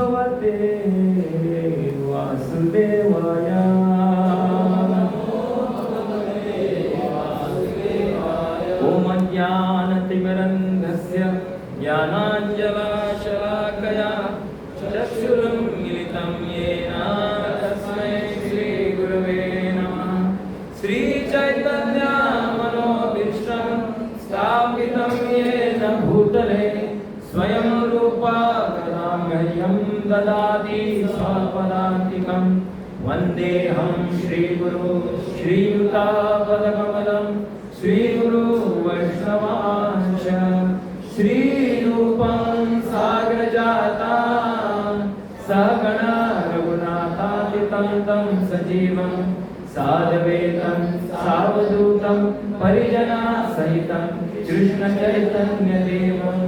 भगवते वासुदेवाय। ओम ज्ञानतिमिरन्धस्य ज्ञानाञ्जनशलाकया चक्षुरुन्मीलितं येन तस्मै श्रीगुरवे नमः। श्रीचैतन्यमनोभीष्टं स्थापितं येन भूतले स्वयं रूपा कदामह्यं ददाति स्वपदान्तिकं। वन्देऽहं श्रीगुरु श्रीयुतापदकमलं श्रीगुरु वैष्णवांश्च। श्रीरूपं साग्रजातं सहगणा रघुनाथान्वितं तं सजीवं साद्वैतं सावधूतं परिजनसहितं कृष्णचैतन्यदेवं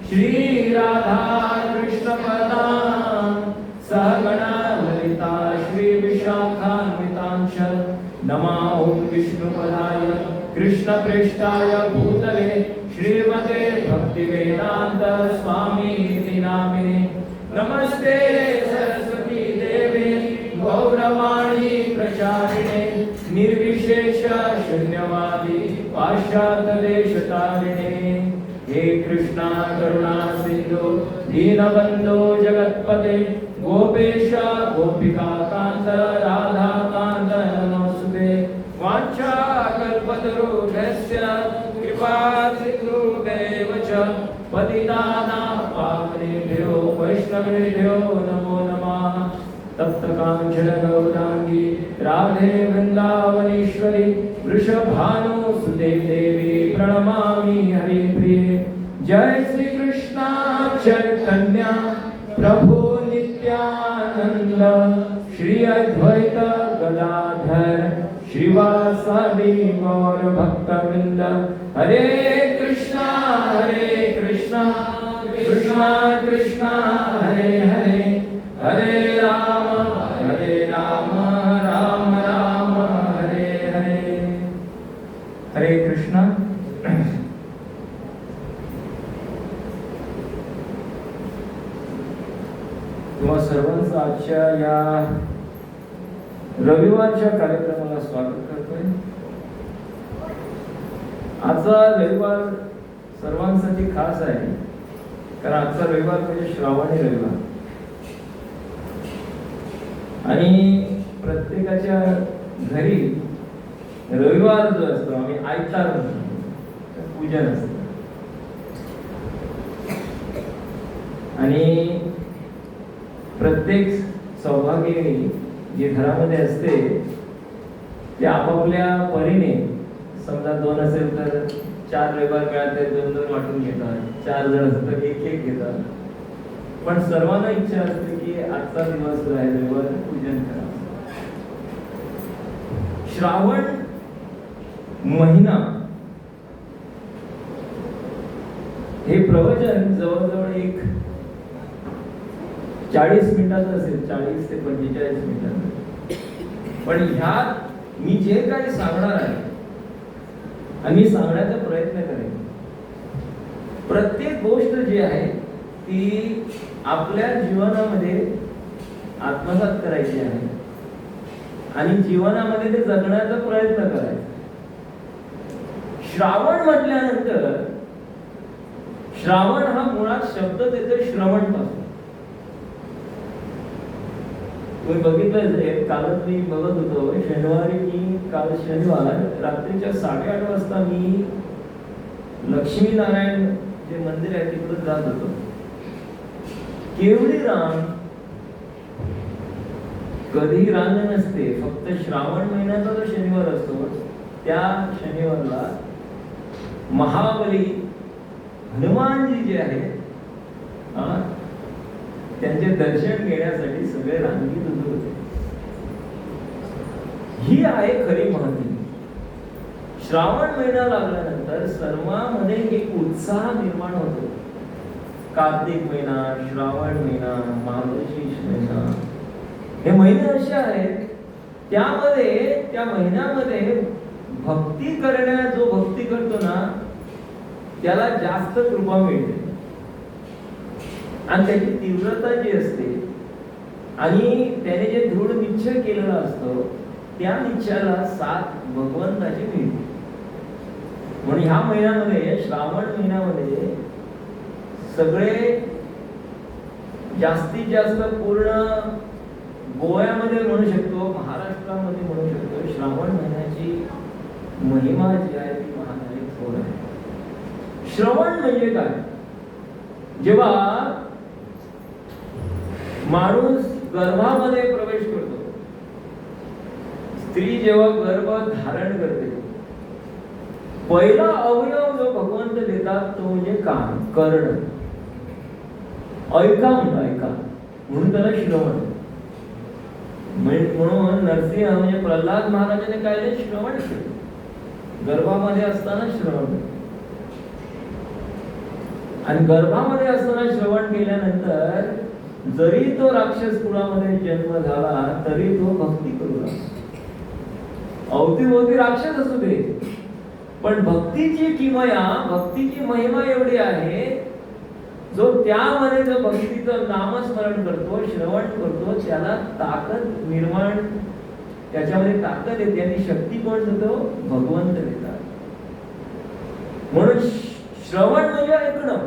श्रीराधा कृष्णपदां सहगणा ललिता श्रीविशाखान्वितांश्च। नमो विष्णुपदाय कृष्णप्रेष्ठाय भूतले श्रीमते भक्तिवेदान्त स्वामीति नामिने। नमस्ते सरस्वती देवे गौरवाणी प्रचारिणे निर्विशेष शून्यवादी पाश्चात्यदेशतारिणे। हे कृष्णा करुणा सिंधु दीनबंधो जगत्पते गोपेश गोपिका कांत राधा कांत नमोस्तुते। वाञ्छा कल्पतरुभ्यश्च कृपा सिन्धुभ्येव च पतितानां पावनेभ्यो वैष्णवेभ्यो नमो नमः। तप्त कांचन गौरांगी राधे वृंदावनेश्वरी वृषभानुसुते देवी प्रणमामि हरिप्रिये। जय श्री कृष्ण चैतन्य प्रभु नित्यानंद श्री अद्वैत गदाधर श्रीवासादि गौर भक्तवृंद। हरे कृष्णा कृष्णा कृष्णा हरे हरे हरे राम राम राम हरे हरे। हरे कृष्णा। तुम्हा सर्वांचं आजच्या या रविवारच्या कार्यक्रमाला स्वागत करतोय। आजचा रविवार सर्वांसाठी खास आहे, कारण आजचा रविवार म्हणजे श्रावणी रविवार आणि प्रत्येकाच्या घरी रविवार जो असतो आम्ही आयतार म्हणतो, पूजन असतं आणि प्रत्येक सौभाग्यवती जी घरामध्ये असते ते आपापल्या परीने, समजा 2 असेल तर 4 रविवार मिळाले 2-2 वाटून घेतात, 4 जण असतात तर 1-1 घेतात, पण सर्वांना इच्छा असते की आजचा दिवस जो आहे रविवार पूजन करा। श्रावण महिना हे प्रवचन जवळजवळ एक 40 मिनिटाचं असेल, 40 ते 45 मिनिटाचं। पण ह्यात मी जे काही सांगणार आहे आणि मी सांगण्याचा प्रयत्न करेन, प्रत्येक गोष्ट जी आहे ती आपल्या जीवनामध्ये आत्मसात करायची आहे आणि जीवनामध्ये ते जगण्याचा प्रयत्न करायचा। श्रावण म्हटल्यानंतर श्रावण हा मुळात शब्द येतो श्रवण पासून। तुम्ही बघितलं, कालच मी बघत होतो, शनिवारी मी काल शनिवार रात्रीच्या 8:30 वाजता मी लक्ष्मीनारायण जे मंदिर आहे तिकडे जात होतो। केवढी रांग, कधी रांग नसते, फक्त श्रावण महिन्याचा जो शनिवार असतो त्या शनिवारला महाबली हनुमानजी जे आहे त्यांचे दर्शन घेण्यासाठी सगळे रांगीत उभे होते। ही आहे खरी महती। श्रावण महिना लागल्यानंतर सर्वांमध्ये एक उत्साह निर्माण होतो। कार्तिक महिना, श्रावण महिना, मार्गशीर्ष महिना, हे महिने असे आहेत त्यामध्ये त्या महिन्यामध्ये भक्ती करण्या जो भक्ती करतो ना त्याला जास्त कृपा मिळते। आणि त्याची तीव्रता जी असते आणि त्याने जे दृढ निश्चय केलेला असतो त्या निश्चयाला साथ भगवंताची मिळते. म्हणून ह्या महिन्यामध्ये, श्रावण महिन्यामध्ये सगळे जास्तीत जास्त पूर्ण गोव्यामध्ये म्हणू शकतो, महाराष्ट्रामध्ये म्हणू शकतो, श्रावण महिन्याची महिमा जी आहे ती महान आहे, थोर आहे. श्रवण म्हणजे काय? जेव्हा माणूस गर्भामध्ये प्रवेश करतो, स्त्री जेव्हा गर्भ धारण करते, पहिला अवयव जो भगवंत देतात तो म्हणजे कान, कर्ण. ऐका म्हणतो, ऐका म्हणून त्याला श्रवण. म्हणून नरसिंह म्हणजे प्रल्हाद महाराजांनी काय केलं? श्रवण केलं. गर्भामध्ये असताना श्रवण. आणि गर्भामध्ये असताना श्रवण केल्यानंतर जरी तो राक्षस कुळामध्ये जन्म झाला तरी तो भक्ती करू लागला. अवतीभोवती राक्षस असू दे, पण भक्तीची किमया, भक्तीची महिमा एवढी आहे, जो त्यामध्ये जो भक्तीचं नामस्मरण करतो, श्रवण करतो, त्याला ताकद निर्माण, त्याच्यामध्ये ताकद येते आणि शक्ती कोण देतो? भगवंत देतात. म्हणून श्रवण म्हणजे ऐकणं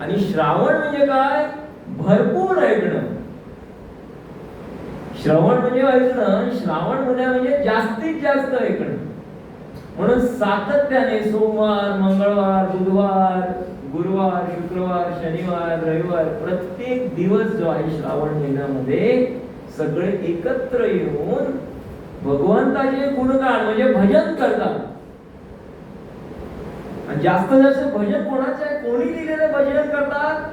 आणि श्रावण म्हणजे काय? भरपूर ऐकणं. श्रवण म्हणजे ऐकणं, श्रावण म्हणजे जास्तीत जास्त ऐकणं. म्हणून सातत्याने सोमवार, मंगळवार, बुधवार, गुरुवार, शुक्रवार, शनिवार, रविवार प्रत्येक दिवस जो आहे श्रावण महिन्यामध्ये सगळे एकत्र येऊन भगवंताचे गुणगान म्हणजे भजन करतात. आणि जास्त जास्त भजन कोणाचे आहे? कोणी लिहिलेले भजन करतात?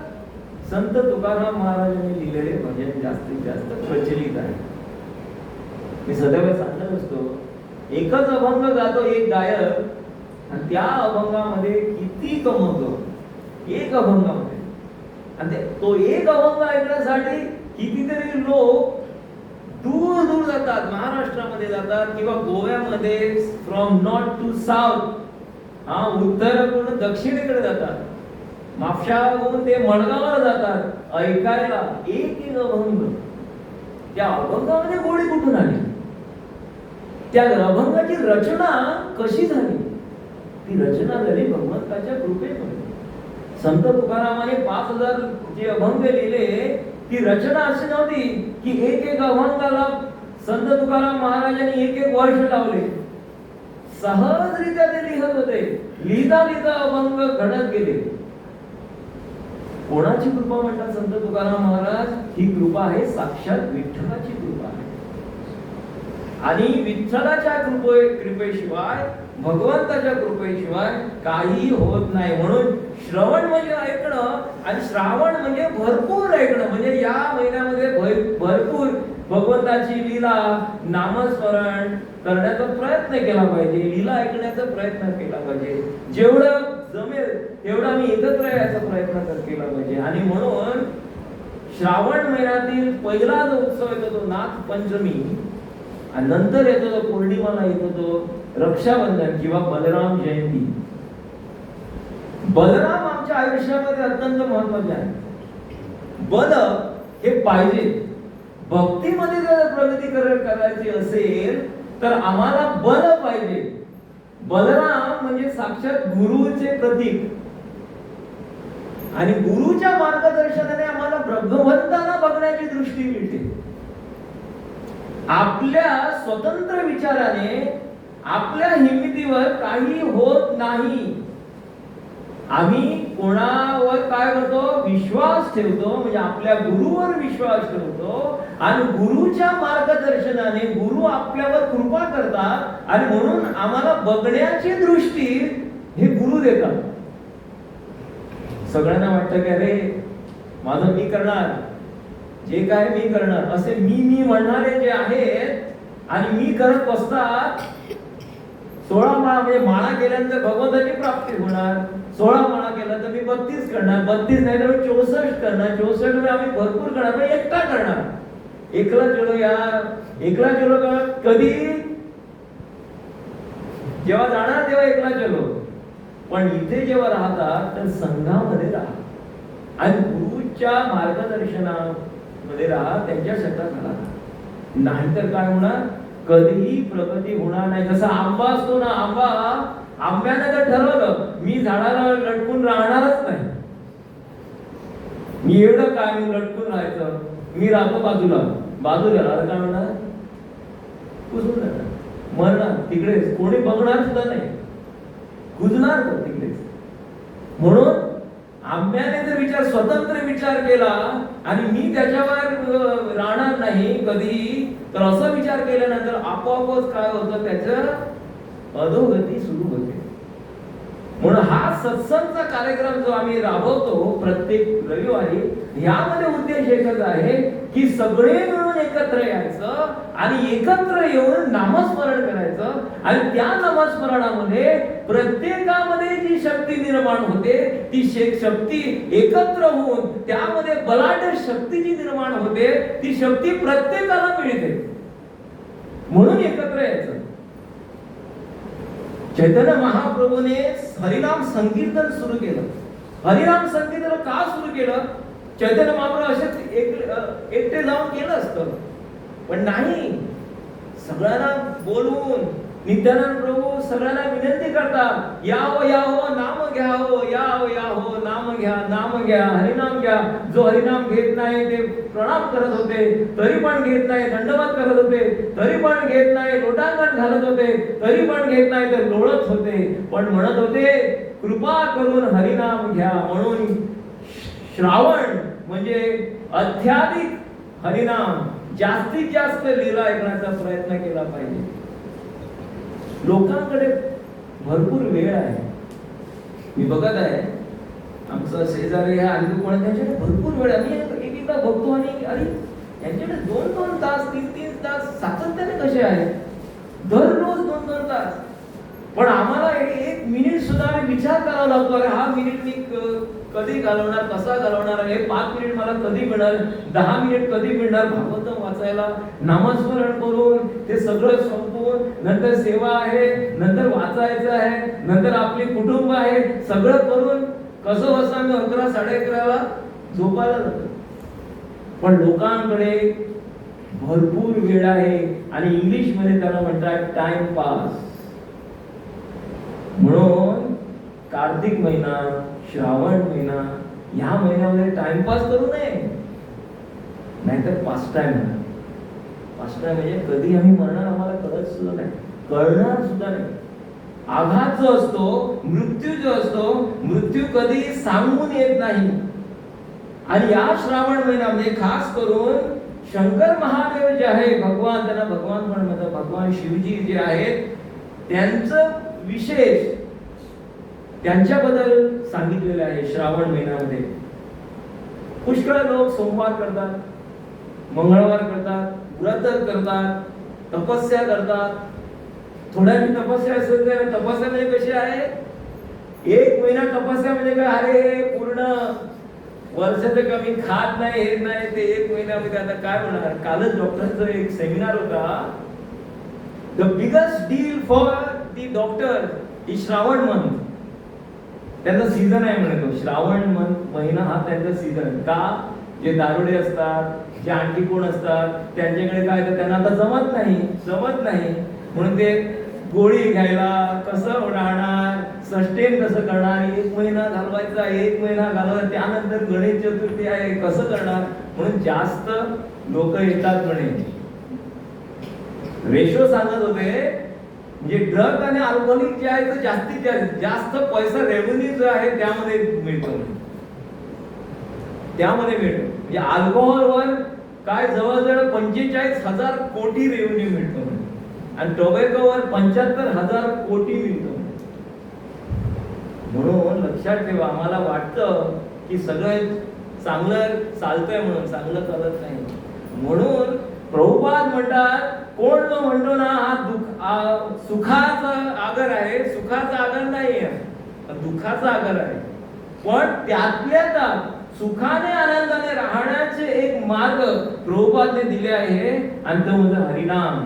संत तुकाराम महाराजांनी लिहिलेले भजन जास्तीत जास्त प्रचलित आहे. मी सदैव सांगत असतो, एकच अभंग गातो एक गायक आणि त्या अभंगामध्ये किती कमवतो, एक अभंगामध्ये. आणि तो एक अभंग ऐकण्यासाठी कितीतरी लोक दूर दूर जातात, महाराष्ट्रामध्ये जातात किंवा गोव्यामध्ये, फ्रॉम नॉर्थ टू साऊथ, उत्तरेकडून दक्षिणेकडे जातात, म्हापशाहून ते मडगावला जातात ऐकायला एक एक अभंग. त्या अभंगामध्ये गोडी कुठून आली? त्या अभंगाची रचना कशी झाली? ती रचना झाली भगवंताच्या कृपेमध्ये. संत तुकारामाने 5000 जे अभंग लिहिले, ती रचना अशी नव्हती की एक एक अभंगाला संत तुकाराम महाराजांनी एक एक वर्ष लावले. सहजरित्या ते लिहत होते. लिहिता लिहिता अभंग घडत गेले. कोणाची कृपा म्हणतात संत तुकाराम महाराज? ही कृपा आहे साक्षात विठ्ठलाची कृपा आहे. आणि विठ्ठलाच्या कृपेशिवाय, भगवंताच्या कृपेशिवाय काही होत नाही. म्हणून श्रवण म्हणजे ऐकणं आणि श्रावण म्हणजे भरपूर ऐकणं. म्हणजे या महिन्यामध्ये भरपूर भगवंताची लीला, नामस्मरण करण्याचा प्रयत्न केला पाहिजे, लीला ऐकण्याचा प्रयत्न केला पाहिजे. जेवढं जमेल तेवढा मी एकत्र यायचा प्रयत्न केला पाहिजे. आणि म्हणून श्रावण महिन्यातील पहिला जो उत्सव येतो तो नागपंचमी, आणि नंतर येतो तो पौर्णिमाला येतो तो रक्षाबंधन किंवा बलराम जयंती. बलराम आमच्या आयुष्यामध्ये अत्यंत महत्वाचे आहे. बल हे पाहिजे. भक्तीमध्ये जर प्रगती करायची असेल तर आम्हाला बल पाहिजे. बलराम म्हणजे साक्षात गुरुचे प्रतीक. आणि गुरुच्या मार्गदर्शनाने आम्हाला भगवंताला बघण्याची दृष्टी मिळते. आपल्या स्वतंत्र विचाराने, आपल्या हिमतीवर काही होत नाही. आम्ही कोणावर काय करतो? विश्वास ठेवतो, म्हणजे आपल्या गुरुवर विश्वास ठेवतो. आणि गुरुच्या मार्गदर्शनाने गुरु आपल्यावर कृपा करतात आणि म्हणून आम्हाला बघण्याची दृष्टी हे गुरु देतात. सगळ्यांना वाटतं की अरे माझं मी करणार, जे काय मी करणार, असे मी म्हणणारे जे आहेत आणि मी करत बसतात. 16 माळा म्हणजे माळा केल्यानंतर भगवंताची प्राप्ती होणार. 16 माळा केला तर मी 32 करणार, 32 नाही तर मी 64 करणार, 64 मध्ये आम्ही भरपूर करणार, पण एकटा करणार. एकला चलो यार, एकला चलो कधी जेव्हा जाणार तेव्हा एकला चलो. पण इथे जेव्हा राहतात तर संघामध्ये राहा आणि गुरु प्रभूच्या मार्गदर्शनामध्ये राहा, त्यांच्या शब्दात राहा. नाहीतर काय होणार, कधीही प्रगती होणार नाही. जसा आंबा असतो ना, आंब्याने जर ठरवलं मी झाडाला लटकून राहणारच नाही, मी एवढं काय मी लटकून राहायचं, मी राहतो बाजूला काय होणार, कुजून जाणार, मरणार तिकडेच, कोणी बघणार सुद्धा नाही, कुजणार तिकडेच. म्हणून आंब्याने जर स्वतंत्र विचार केला आणि मी त्याच्यावर राहणार नाही कधी, तर असा विचार केल्यानंतर आपोआपच काय होतं, त्याचं अधोगती सुरू होते. म्हणून हा सत्संगचा कार्यक्रम जो आम्ही राबवतो प्रत्येक रविवारी, यामध्ये उद्देश एकच आहे की सगळे मिळून एकत्र यायचं आणि एकत्र येऊन नामस्मरण करायचं. आणि त्या नामस्मरणामध्ये प्रत्येकामध्ये जी शक्ती निर्माण होते, ती शक्ती एकत्र होऊन त्यामध्ये बलाढ्य शक्ती जी निर्माण होते, ती शक्ती प्रत्येकाला मिळते. म्हणून एकत्र यायचं. चैतन्य महाप्रभूने हरिनाम संकीर्तन सुरू केलं. हरिनाम संकीर्तन का सुरू केलं? चैतन्य महाप्रभू असेच एकटे जाऊन केलं असतं, पण नाही, सगळ्यांना बोलवून नित्यानंद प्रभू सगळ्यांना विनंती करतात, याहो नाम घ्या, याहो नाम घ्या, हरिनाम घ्या. जो हरिनाम घेत नाही ते प्रणाम करत होते, तरी पण घेत नाही, दंडवत करत होते, तरी पण घेत नाही, लोटांगण घालत होते, तरी पण घेत नाही, तर लोळत होते, पण म्हणत होते कृपा करून हरिनाम घ्या. म्हणून श्रावण म्हणजे अत्याधिक हरिनाम, जास्तीत जास्त लीला ऐकण्याचा प्रयत्न केला पाहिजे. लोकांकडे भरपूर वेळ आहे. मी बघत आहे आमचं शेजारी हे आली कोण, त्यांच्याकडे भरपूर वेळ आहे. मी एकदा बघतो आणि अरे यांच्याकडे 2-2 तास 3-3 तास सातत्याने कसे आहेत, दररोज 2-2 तास. पण आम्हाला 1 मिनिट सुद्धा विचार करावा लागतो, अरे हा मिनिट मी कधी घालवणार, कसा घालवणार, हे 5 मिनिट मला कधी मिळणार, 10 मिनिट कधी मिळणार भागवत वाचायला, नामस्मरण करून ते सगळं संपवून नंतर सेवा आहे, नंतर वाचायचं आहे, नंतर आपली कुटुंब आहे, सगळं करून कसं बसा मी 11-11:30 झोपायला जातो. पण लोकांकडे भरपूर वेळ आहे आणि इंग्लिश मध्ये त्याला म्हणतात टाइम पास. म्हणून कार्तिक महिना, श्रावण महिना, या महिन्यामध्ये टाइमपास करू नये, नाहीतर पास्ट टाइम म्हणजे कधी आम्ही मरणार आम्हाला कळत सुद्धा नाही, कळणार सुद्धा नाही. आघात जो असतो, मृत्यू जो असतो, मृत्यू कधी सांगून येत नाही. आणि या श्रावण महिन्यामध्ये खास करून शंकर महादेव जे आहे, भगवान, त्यांना भगवान पण म्हणतात, भगवान शिवजी जे आहेत, त्यांचं विशेष त्यांच्याबद्दल सांगितलेले आहे. श्रावण महिन्यामध्ये पुष्कळ लोक सोमवार करतात, मंगळवार करतात, व्रत करतात, तपस्या करतात. थोड्याची तपस्या असेल तर तपस्या म्हणजे कशी आहे, 1 महिना तपस्या म्हणजे काय, अरे पूर्ण वर्षाचं कमी खात नाही, हे नाही, ते 1 महिन्यामध्ये आता काय होणार. कालच डॉक्टरचा एक सेमिनार होता. The biggest deal for the doctor is Shravan month. त्यांचा सीझन आहे म्हणतो, श्रावण महिना हा त्यांचा सीझन. का? जे दारुडे असतात, जे आणखी कोण असतात, त्यांच्याकडे काय तर त्यांना आता जमत नाही, म्हणून ते गोळी घ्यायला कसं राहणार, सस्टेन कसं करणार, 1 महिना घालवायचा, 1 महिना घालवायचा, त्यानंतर गणेश चतुर्थी आहे, कसं करणार. म्हणून जास्त लोक येतात. म्हणे रेशो सांगत होते, म्हणजे ड्रग आणि अल्कोहोलिक जे आहे ते जास्तीत जास्त पैसा रेव्हेन्यू जो आहे त्यामध्ये मिळतो. म्हणजे अल्कोहोलवर काय जवळजवळ 45,000 कोटी रेव्हेन्यू मिळतो आणि टोबॅकोवर 75,000 कोटी मिळतो. म्हणून लक्षात ठेवा, आम्हाला वाटतं की सगळं चांगलं चालतंय म्हणून, चांगलं चालत नाही. म्हणून प्रभुपाद म्हणतात, कोण जो म्हणतो ना हा सुखाचा आगर आहे, सुखाचा आगर नाही आहे, दुःखाचा आगर आहे. पण त्यातल्या त्यात सुखाने आनंदाने राहण्याचे एक मार्ग प्रभुपादने दिले आहे आणि तो म्हणजे हरिनाम.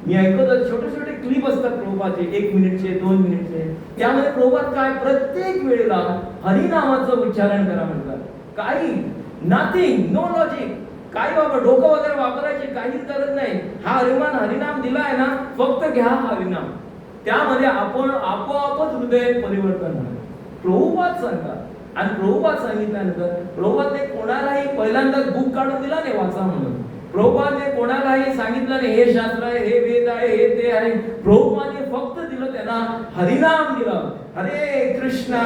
मी ऐकतो छोटे क्लिप असतात प्रभुपादचे, 1 मिनिटचे, 2 मिनिटचे. त्यामध्ये प्रभुपाद काय प्रत्येक वेळेला हरिनामाचं उच्चारण करा म्हणतात. काही नथिंग, नो लॉजिक. काही बाबा डोकं वगैरे वापरायची काही गरज नाही. हा हरिनाम दिलाय ना, फक्त घ्या हा हरिनाम. त्यामध्ये आपण आपोआपच हृदय परिवर्तन होणार. प्रभुपाद सांगतात. आणि प्रभुपाद सांगितल्यानंतर प्रभुपादने कोणालाही पहिल्यांदा बुक काढून दिला नाही वाचा म्हणून. प्रभुपादने कोणालाही सांगितलं नाही हे शास्त्र आहे, हे वेद आहे, हे ते आहे. प्रभुपादने फक्त दिलं त्यांना हरिनाम दिलं. हरे कृष्णा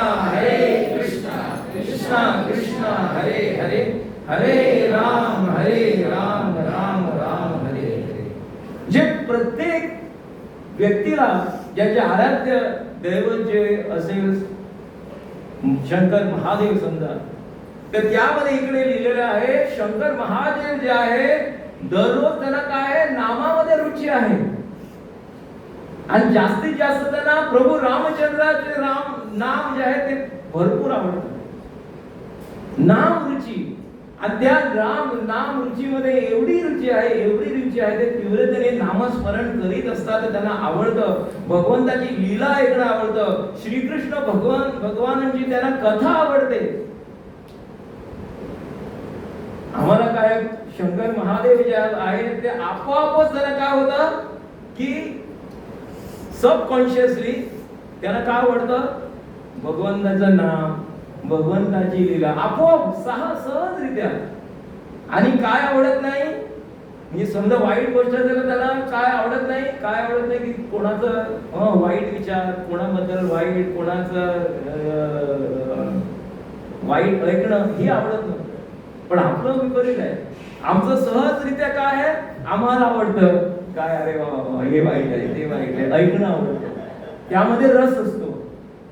कृष्णा कृष्णा हरे हरे, हरे राम राम राम हरे हरे. जे प्रत्येक व्यक्तीला ज्याचे आराध्य दैवत जे असेल शंकर महादेव समजा, तर त्यामध्ये इकडे लिहिलेलं आहे शंकर महादेव जे आहे दररोज त्यांना काय आहे नामामध्ये रुची आहे. आणि जास्तीत जास्त त्यांना प्रभू रामचंद्राचे नाम जे आहे ते भरपूर आवडतं. नाम रुची. आणि त्या नाम रुचीमध्ये एवढी रुची आहे ते तीव्रतेने नामस्मरण करीत असतात. त्यांना आवडतं भगवंताची लीला ऐकणं आवडतं. श्रीकृष्ण भगवानांची त्यांना कथा आवडते. आम्हाला काय शंकर महादेव जे आहेत ते आपोआपच त्यांना काय होतं की सबकॉन्शियसली त्यांना काय आवडतं भगवंताचं नाम, भगवंताची लीला आपोआप सहजरित्या. आणि काय आवडत नाही म्हणजे समजा वाईट गोष्ट झालं त्याला काय आवडत नाही की कोणाचं वाईट विचार, कोणाबद्दल वाईट, कोणाचं वाईट ऐकणं हे आवडत नव्हतं. पण आपलं विपरीत आहे. आमचं सहजरित्या काय आहे आम्हाला आवडतं काय अरे वा हे वाईट आहे ते वाईट आहे ऐकणं आवडतं. त्यामध्ये रस असतो.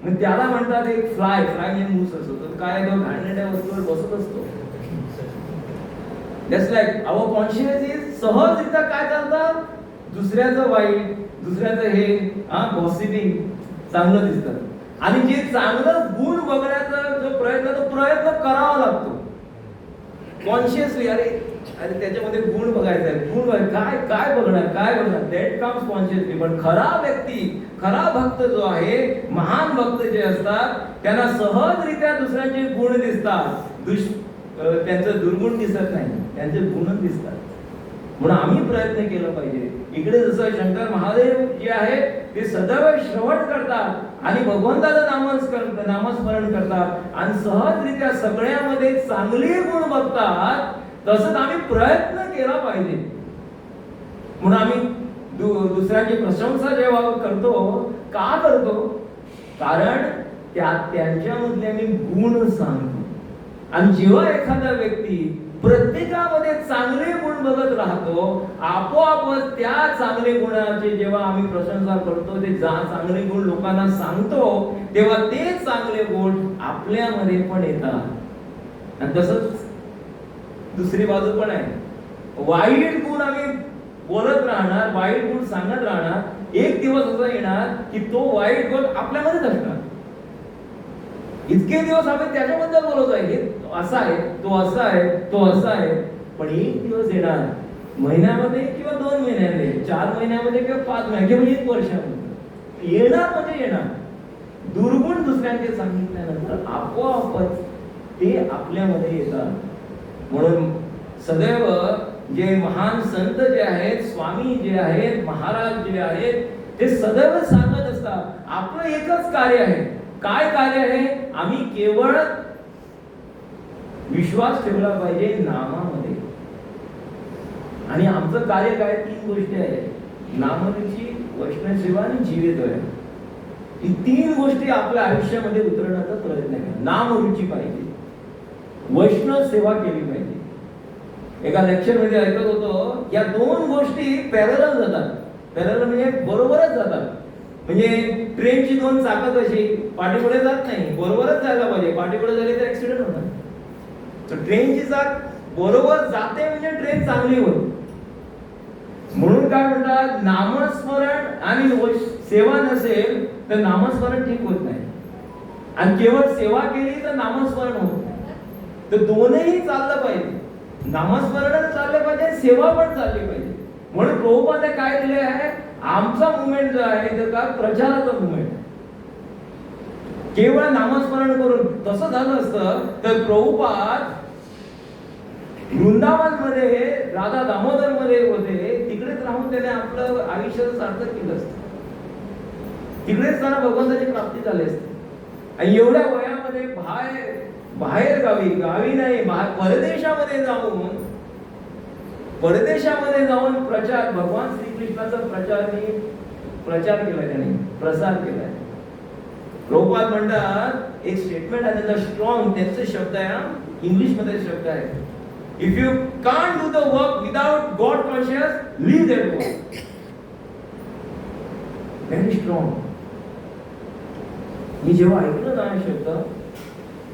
मग त्याला म्हणतात एक फ्लाय म्हणजे मूस असतो. तर काय तो घाणेरड्या वस्तूवर बसत असतो. Just like our conscious is सहजरित्या काय चालतं दुसऱ्याचं वाईट, दुसऱ्याचं हे गॉसिपिंग चांगलं दिसतं. आणि जे चांगलं गुण बघण्याचा जो प्रयत्न करावा लागतो कॉन्शियसली. अरे त्याच्यामध्ये गुण बघायचा आहे, गुण काय बघणार दॅट कम्स कॉन्शियसली. पण खरा व्यक्ती, खरा भक्त जो आहे, महान भक्त जे असतात त्यांना सहजरित्या दुसऱ्यांचे गुण दिसतात. त्यांचं दुर्गुण दिसत नाही, त्यांचे गुणच दिसतात. म्हणून आम्ही प्रयत्न केला पाहिजे. इकडे जसं शंकर महादेव जे आहे ते सदैव श्रवण करतात आणि भगवंताचं नामस्मरण करतात आणि सहजरित्या सगळ्यामध्ये चांगले गुण बघतात. तसंच आम्ही प्रयत्न केला पाहिजे. म्हणून आम्ही दुसऱ्याची प्रशंसा जेव्हा करतो का करतो कारण त्यांच्यामधले आम्ही गुण सांगतो. आणि जेव्हा एखादा व्यक्ती प्रत्येकामध्ये चांगले गुण बघत राहतो आपोआपच त्या चांगले गुणाचे जेव्हा आम्ही प्रशंसा करतो ते चांगले गुण लोकांना सांगतो तेव्हा ते चांगले गुण आपल्यामध्ये पण येतात. आणि तसंच दुसरी बाजू पण आहे. वाईट गुण आम्ही बोलत राहणार, वाईट गुण सांगत राहणार. एक दिवस असा येणार की तो वाईट गुण आपल्यामध्येच असणार. इतके दिवस आम्ही त्याच्याबद्दल बोलत आहे असा आहे, तो असा आहे, तो असा आहे. पण एक दिवस येणार महिन्यामध्ये किंवा 2 महिन्यामध्ये, 4 महिन्यामध्ये किंवा 5 महिन्यामध्ये किंवा 1 वर्षामध्ये येणार म्हणजे येणार. दुर्गुण दुसऱ्यांचे सांगितल्यानंतर आपोआपच ते आपल्यामध्ये येतात. म्हणून सदैव जे महान संत जे आहेत, स्वामी जे आहेत, महाराज जे आहेत ते सदैव सांगत असतात आपलं एकच कार्य आहे. काय कार्य आहे? आम्ही केवळ विश्वास ठेवला पाहिजे नामामध्ये. आणि आमचं कार्य काय 3 गोष्टी आहेत नामरुची, वैष्णवसेवा आणि जीवितदया. ही 3 गोष्टी आपल्या आयुष्यामध्ये उतरवण्याचा प्रयत्न करा. नामरुची पाहिजे, वैष्णव सेवा केली पाहिजे. एका लेक्चर मध्ये ऐकत होतो या 2 गोष्टी पॅरलल जातात. पॅरलल म्हणजे बरोबरच जातात. म्हणजे ट्रेनची 2 चाकं कशी पाठीपुढे जात नाही, बरोबरच जायला पाहिजे. पाठीपुढे झाले तर ऍक्सिडेंट होणार. तर ट्रेनची चाक बरोबर जाते म्हणजे ट्रेन चांगली होते. म्हणून काय म्हणतात नामस्मरण आणि सेवा नसेल तर नामस्मरण ठीक होत नाही. आणि केवळ सेवा केली तर नामस्मरण होत नाही. तर दोनही चाललं पाहिजे. नामस्मरण चालले पाहिजे, सेवा पण चालली पाहिजे. म्हणून प्रभुपादाने काय दिले आहे आमचा मुवमेंट जो आहे तर का प्रचाराचा मुवमेंट. केवळ नामस्मरण करून तसं झालं असतं तर प्रभुपाद वृंदावन मध्ये राधा दामोदर मध्ये होते, तिकडेच राहून त्याने आपलं आयुष्य सार्थक केलं असतं. तिकडेच त्यांना भगवंताची प्राप्ती झाली असते. आणि एवढ्या वयामध्ये बाहेर गावी नाही, परदेशामध्ये जाऊन प्रचार, भगवान श्रीकृष्णाचा प्रचार केला त्याने, प्रसार केलाय. प्रभुपाद म्हणतात, एक स्टेटमेंट आहे त्याचा स्ट्रॉंग, त्याचे शब्द आहे, इंग्लिश मध्ये शब्द आहे, if you can't do the work without God conscious, leave that work. Very strong. मी जेव्हा ऐकलं ना हा शब्द,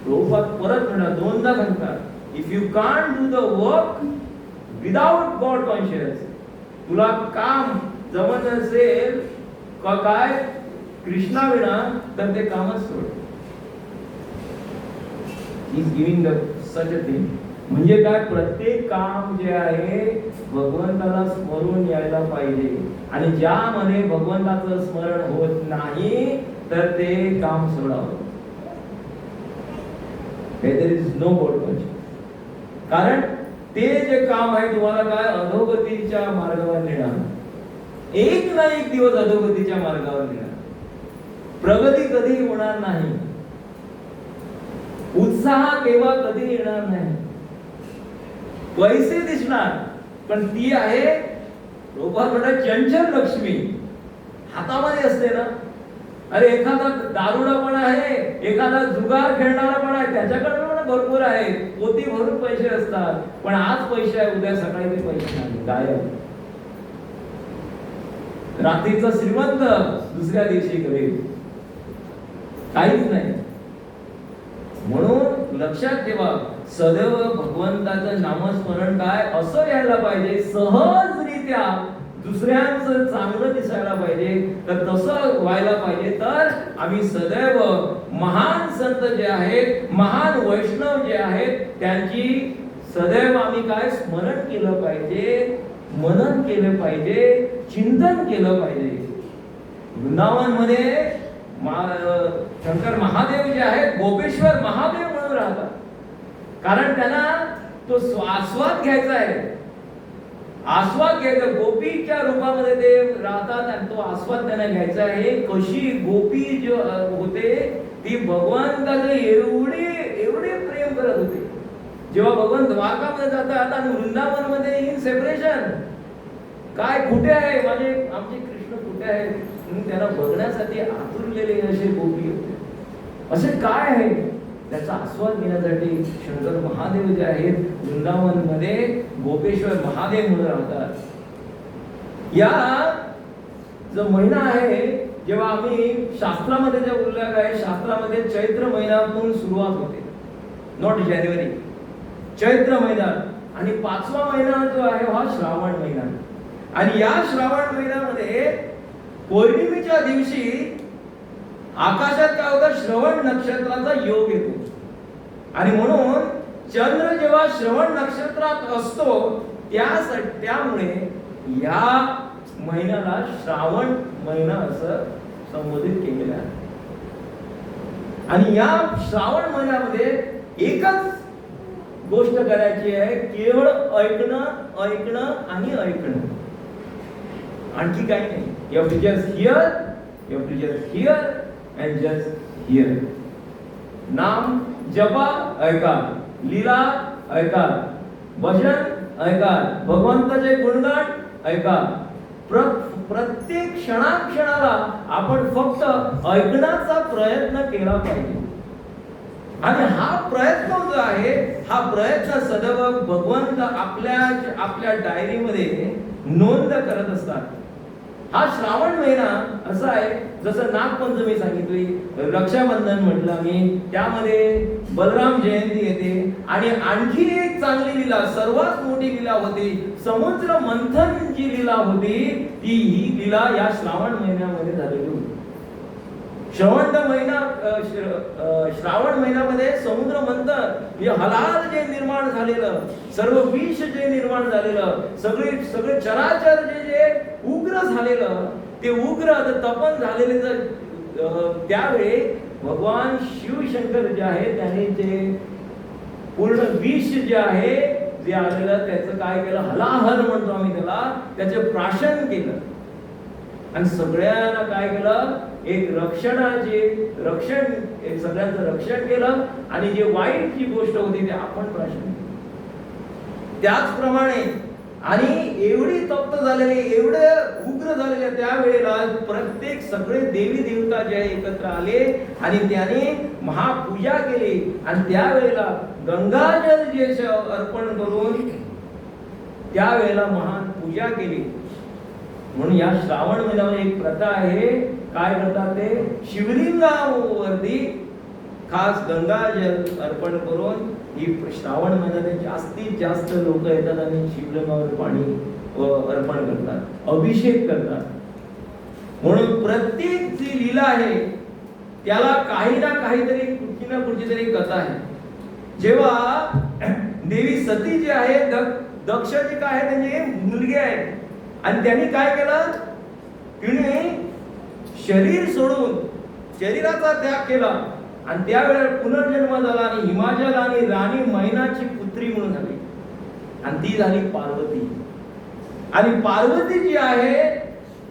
प्रभुपाद परत म्हणतात, दोनदा सांगतात, if you can't do the work without God conscious, तुला काम जमत असेल काय कृष्णा विना, तर ते कामच सोड. Is giving such a thing. म्हणजे काय, प्रत्येक काम जे आहे भगवंताला स्मरून यायला पाहिजे, आणि ज्यामध्ये भगवंताचं स्मरण होत नाही तर ते काम सोडावं. There is no God conscious. कारण ते जे काम आहे तुम्हाला काय अधोगतीच्या मार्गावर नेणार, एक ना एक दिवस अधोगतीच्या मार्गावर नेणार. प्रगती कधी होणार नाही, उत्साह केव्हा कधी येणार नाही. पैसे दिसणार, पण ती आहे लोकांना म्हणतात चंचल लक्ष्मी हातामध्ये असते ना. अरे एखादा दारुडा पण आहे, एखादा जुगार खेळणारा पण आहे, त्याच्याकडे पण भरपूर आहे, पोती भरून पैसे असतात, पण आज पैसे आहे, उद्या सकाळी ते पैसे नाही, गायब. रात्रीचा श्रीमंत दुसऱ्या दिवशी करेल काहीच नाही. म्हणून लक्षात ठेवा, सदैव भगवंताचं नामस्मरण काय असं यायला पाहिजे, सहजरित्या दुसऱ्यांचं चांगलं दिसायला पाहिजे, तर तसं व्हायला पाहिजे. तर आम्ही सदैव महान संत जे आहेत, महान वैष्णव जे आहेत, त्यांची सदैव आम्ही काय स्मरण केलं पाहिजे, मनन केलं पाहिजे, चिंतन केलं पाहिजे. वृंदावन मध्ये शंकर महादेव जे आहेत, गोपेश्वर महादेव म्हणून राहतात, कारण त्यांना तो आस्वाद घ्यायचा आहे. आस्वाद घ्यायचा, गोपीच्या रूपामध्ये ते राहतात आणि तो आस्वाद त्यांना घ्यायचा आहे. कशी गोपी जो होते ती भगवंताचे एवढे प्रेम करत होते. जेव्हा भगवंत द्वारकामध्ये जातात आणि वृंदावन मध्ये इन सेपरेशन, काय कुठे आहे आमचे कृष्ण कुठे आहे म्हणून त्यांना बघण्यासाठी आतुरलेले असे गोपी होते. असे काय आहे त्याचा आस्वाद घेण्यासाठी शंकर महादेव जे आहेत वृंदावन मध्ये गोपेश्वर महादेव म्हणून राहतात. या जो महिना आहे, जेव्हा आम्ही शास्त्रामध्ये जे उल्लेख आहे, शास्त्रामध्ये चैत्र महिन्यातून सुरुवात होते, नॉट जानेवारी, चैत्र महिना. आणि 5वा महिना जो आहे हा श्रावण महिना. आणि या श्रावण महिन्यामध्ये पौर्णिमेच्या दिवशी आकाशात काय होतं, श्रवण नक्षत्राचा योग येतो. आणि म्हणून चंद्र जेव्हा श्रवण नक्षत्रात असतो त्यामुळे या महिन्याला श्रावण महिना असं संबोधित केलेलं आहे. आणि या श्रावण महिन्यामध्ये एकच गोष्ट करायची आहे, केवळ ऐकणं आणि ऐकणं, आणखी काही नाही. You have to just hear and just hear. नाम जपा ऐका, लीला ऐका, भजन ऐका, भगवंताचे गुणगान ऐका. प्रत्येक क्षणाला आपण फक्त ऐकण्याचा प्रयत्न केला पाहिजे. आणि हा प्रयत्न जो आहे, हा प्रयत्न सदैव भगवंत आपल्या डायरीमध्ये नोंद करत असतात. हा श्रावण महिना असा आहे, जसं नागपंचमी सांगितली, रक्षाबंधन म्हटलं मी, त्यामध्ये बलराम जयंती येते. आणि आणखी एक चांगली लीला, सर्वात मोठी लीला होती, समुद्र मंथन जी लीला होती, ही लीला या श्रावण महिन्यामध्ये झालेली होती. श्रावण महिन्यामध्ये समुद्र मंथन, हे हलाल जे निर्माण झालेलं, सर्व विष जे निर्माण झालेलं, सगळे चराचर जे उग्र झालेलं, ते उग्र तपन झालेले, त्यावेळी भगवान शिवशंकर जे आहे त्याने जे पूर्ण विष जे आहे जे आलेलं त्याचं काय केलं, हलाहल म्हणतो आम्ही त्याला, त्याचे प्राशन केलं आणि सगळ्यांना काय केलं, एक रक्षणाचे रक्षण, एक सगळ्यांचं रक्षण केलं आणि जे वाईट जी गोष्ट होती ते आपण प्राशन केलं. त्याचप्रमाणे आणि एवढी तप्त झालेली, एवढे उग्र झालेले त्यावेळेला प्रत्येक सगळे देवी देवता जे एकत्र आले आणि त्याने महापूजा केली आणि त्यावेळेला गंगाजल जे अर्पण करून त्यावेळेला महान पूजा केली. म्हणून या श्रावण महिन्यामध्ये एक प्रथा आहे, काय करतात ते, शिवलिंगावरती खास गंगाजल अर्पण करून ही श्रावण महिन्यात जास्तीत जास्त लोक येतात आणि शिवलिंगावर पाणी अर्पण करतात, अभिषेक करतात. म्हणून प्रत्येक जी लीला आहे त्याला काही ना काहीतरी, कुठची ना कुठची तरी कथा आहे. जेव्हा देवी सती जी आहे, दक्षची काय आहे, त्यांची मुलगी आहे आणि त्यांनी काय केलं, तिने शरीर सोडून शरीराचा त्याग केला आणि त्यावेळेला पुनर्जन्म झाला आणि हिमाचल आणि राणी मैनाची पुत्री म्हणून झाली आणि ती झाली पार्वती. आणि पार्वती जी आहे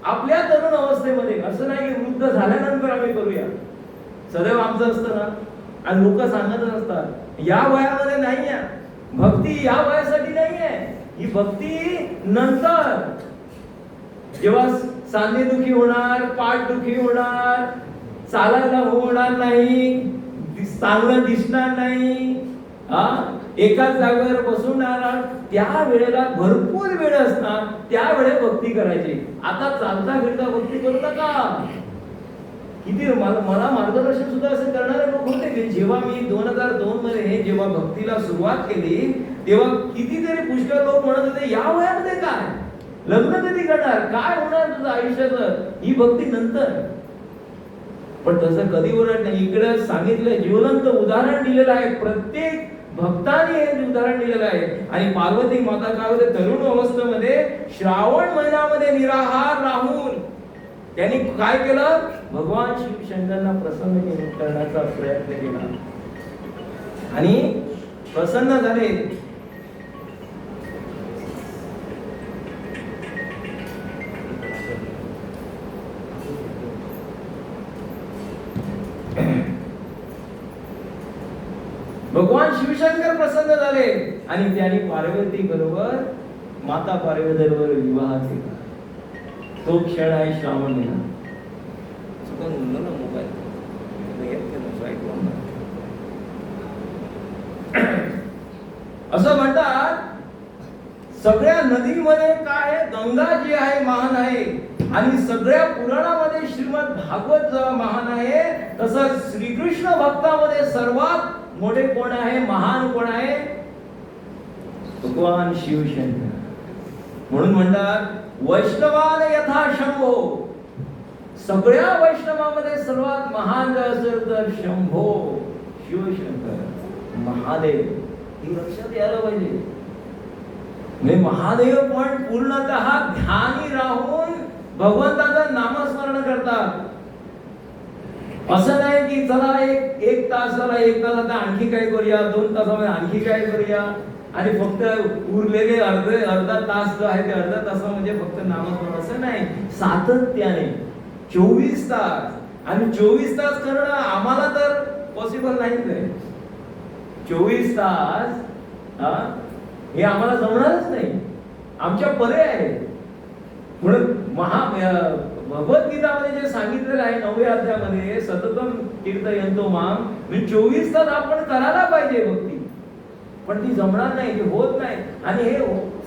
आपल्या तरुण अवस्थेमध्ये, असं नाही की वृद्ध झाल्यानंतर आम्ही करूया, सदैव आमचं असतं ना, आणि लोक सांगतच असतात या वयामध्ये नाही आहे भक्ती, या वयासाठी नाही आहे ही भक्ती. नंतर जेव्हा सांधेदुखी होणार, पाठदुखी होणार, चालायला होणार नाही, चांगलं दिसणार नाही, एकाच जागेवर बसून राहणार, त्या वेळेला भरपूर वेळ असणार, त्यावेळे भक्ती करायची. आता चालता फिरता भक्ती करता का? किती मला मार्गदर्शन सुद्धा असं करणारे लोक होते की जेव्हा मी 2002 मध्ये जेव्हा भक्तीला सुरुवात केली तेव्हा कितीतरी पुष्कळ लोक म्हणत होते या वयामध्ये काय, लग्न कधी करणार, काय होणार तुझं आयुष्याचं, ही भक्ती नंतर. पण तसं कधी होणार नाही. इकडे सांगितलं, ज्वलंत उदाहरण दिलेलं आहे, प्रत्येक भक्ताने हे उदाहरण दिलेलं आहे. आणि पार्वती माता काय होते, तरुण अवस्थेमध्ये श्रावण महिन्यामध्ये निराहार राहून त्यांनी काय केलं, भगवान शिवशंकरांना प्रसन्न करण्याचा प्रयत्न केला आणि प्रसन्न झाले. भगवान शिवशंकर प्रसन्न झाले आणि त्यांनी पार्वती बरोबर, माता पार्वती बरोबर विवाह केला. तो क्षण आहे श्रावण महिना. चुकून म्हणलं ना मोबाईल, असं म्हणतात सगळ्या नदीमध्ये काय आहे, गंगा जी आहे महान आहे आणि सगळ्या पुराणामध्ये श्रीमद भागवत महान आहे, तसंच श्रीकृष्ण भक्तामध्ये सर्वात मोठे कोण आहे, महान कोण आहे, भगवान शिवशंकर. म्हणून म्हणतात वैष्णवान यथा शंभो, सगळ्या वैष्णवामध्ये सर्वात महान असेल तर शंभो, शिवशंकर, महादेव. ही लक्षात यायला पाहिजे. महादेव पण पूर्णतः ध्यानी राहून भगवंताचं नामस्मरण करतात. असं नाही की चला एक तास आता आणखी काय करूया, 2 तासामध्ये आणखी काय करूया आणि फक्त उरलेले अर्धा तास जो आहे ते अर्धा तासामध्ये फक्त नामस्मरण, असं नाही. सातत्याने 24 तास, आणि 24 तास करणं आम्हाला तर पॉसिबल नाहीच आहे. 24 तास हे आम्हाला जमणारच नाही, आमच्या पर्याय आहे. म्हणून भगवद्गीतामध्ये जे सांगितलेलं आहे 9व्या अध्यायामध्ये, सततम कीर्तयन्तो माम, म्हणजे 24 तास आपण करायला पाहिजे भक्ती, पण ती जमणार नाही, ती होत नाही. आणि हे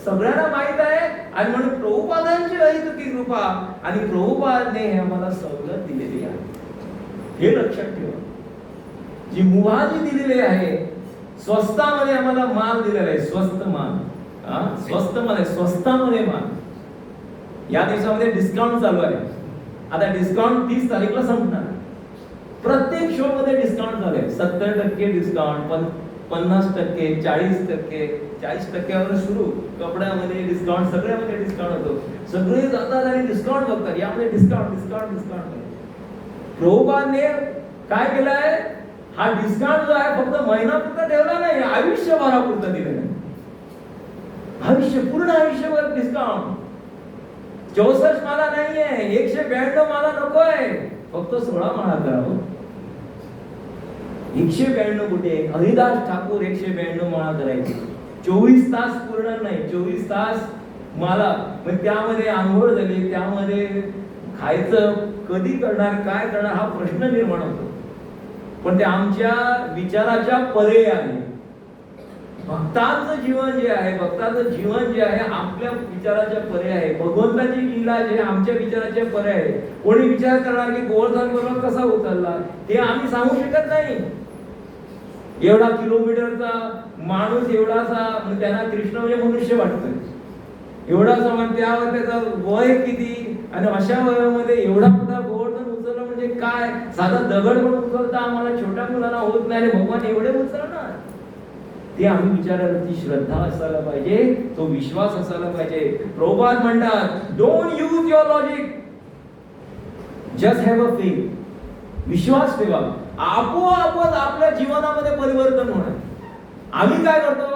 सगळ्यांना माहित आहे. आणि म्हणून प्रभुपादांची अहितुकी कृपा आणि प्रभुपादाने हे आम्हाला सवलत दिलेली आहे, हे लक्षात ठेवा. जी मुभाजी दिलेली आहे, स्वस्तामध्ये आम्हाला माल दिलेला आहे, स्वस्त माल, स्वस्तामध्ये माल. या दिवसामध्ये डिस्काउंट चालू आहे. आता डिस्काउंट 30 तारीखला संपणार. प्रत्येक शो मध्ये डिस्काउंट चालू आहे. 70% डिस्काउंट, 50%, 40%, 40% सुरू. कपड्यामध्ये डिस्काउंट, सगळ्यामध्ये डिस्काउंट होतो. सगळे जातात आणि डिस्काउंट बघतात, यामध्ये डिस्काउंट. प्रभुपादाने काय केलंय, हा डिस्काउंट जो आहे फक्त महिनापुरता ठेवला नाही, आयुष्यभरापुरता दिलेला आहे. आयुष्य, पूर्ण आयुष्यभर डिस्काउंट. 64 माला नाहीये, 192 माला नकोय, फक्त 16 माळा करावं. 192 कुठे? हरिदास ठाकूर 192 माळा करायची. 24 तास पूर्ण नाही, 24 तास माला. मग त्यामध्ये आंघोळ झाली, त्यामध्ये खायचं कधी करणार, काय करणार हा प्रश्न निर्माण होतो. पण ते आमच्या विचाराच्या परे आहे. भक्तांचं जीवन जे आहे, भक्तांचं जीवन जे आहे आपल्या विचाराच्या परे आहे. भगवंताची लीला जे आमच्या विचाराच्या परे आहे. कोणी विचार करणार की गोवर्धन पर्वत कसा उचलला हे आम्ही सांगू शकत नाही. एवढा किलोमीटरचा माणूस एवढासा, त्यांना कृष्ण म्हणजे मनुष्य वाटतोय. एवढासा म्हणजे त्यावर त्याचं वय किती, आणि अशा वयामध्ये एवढा मोठा गोवर्धन उचलला म्हणजे काय? साधा दगड पण उचलता आम्हाला छोट्या मुलांना होत नाही, भगवान एवढे उचलणार. ते आम्ही विचारावरती श्रद्धा असायला पाहिजे, तो विश्वास असायला पाहिजे. प्रभुपाद म्हणतात, don't use your logic, just have a faith. विश्वास ठेवा, आपोआपच आपल्या जीवनामध्ये परिवर्तन होणार. आम्ही काय करतो?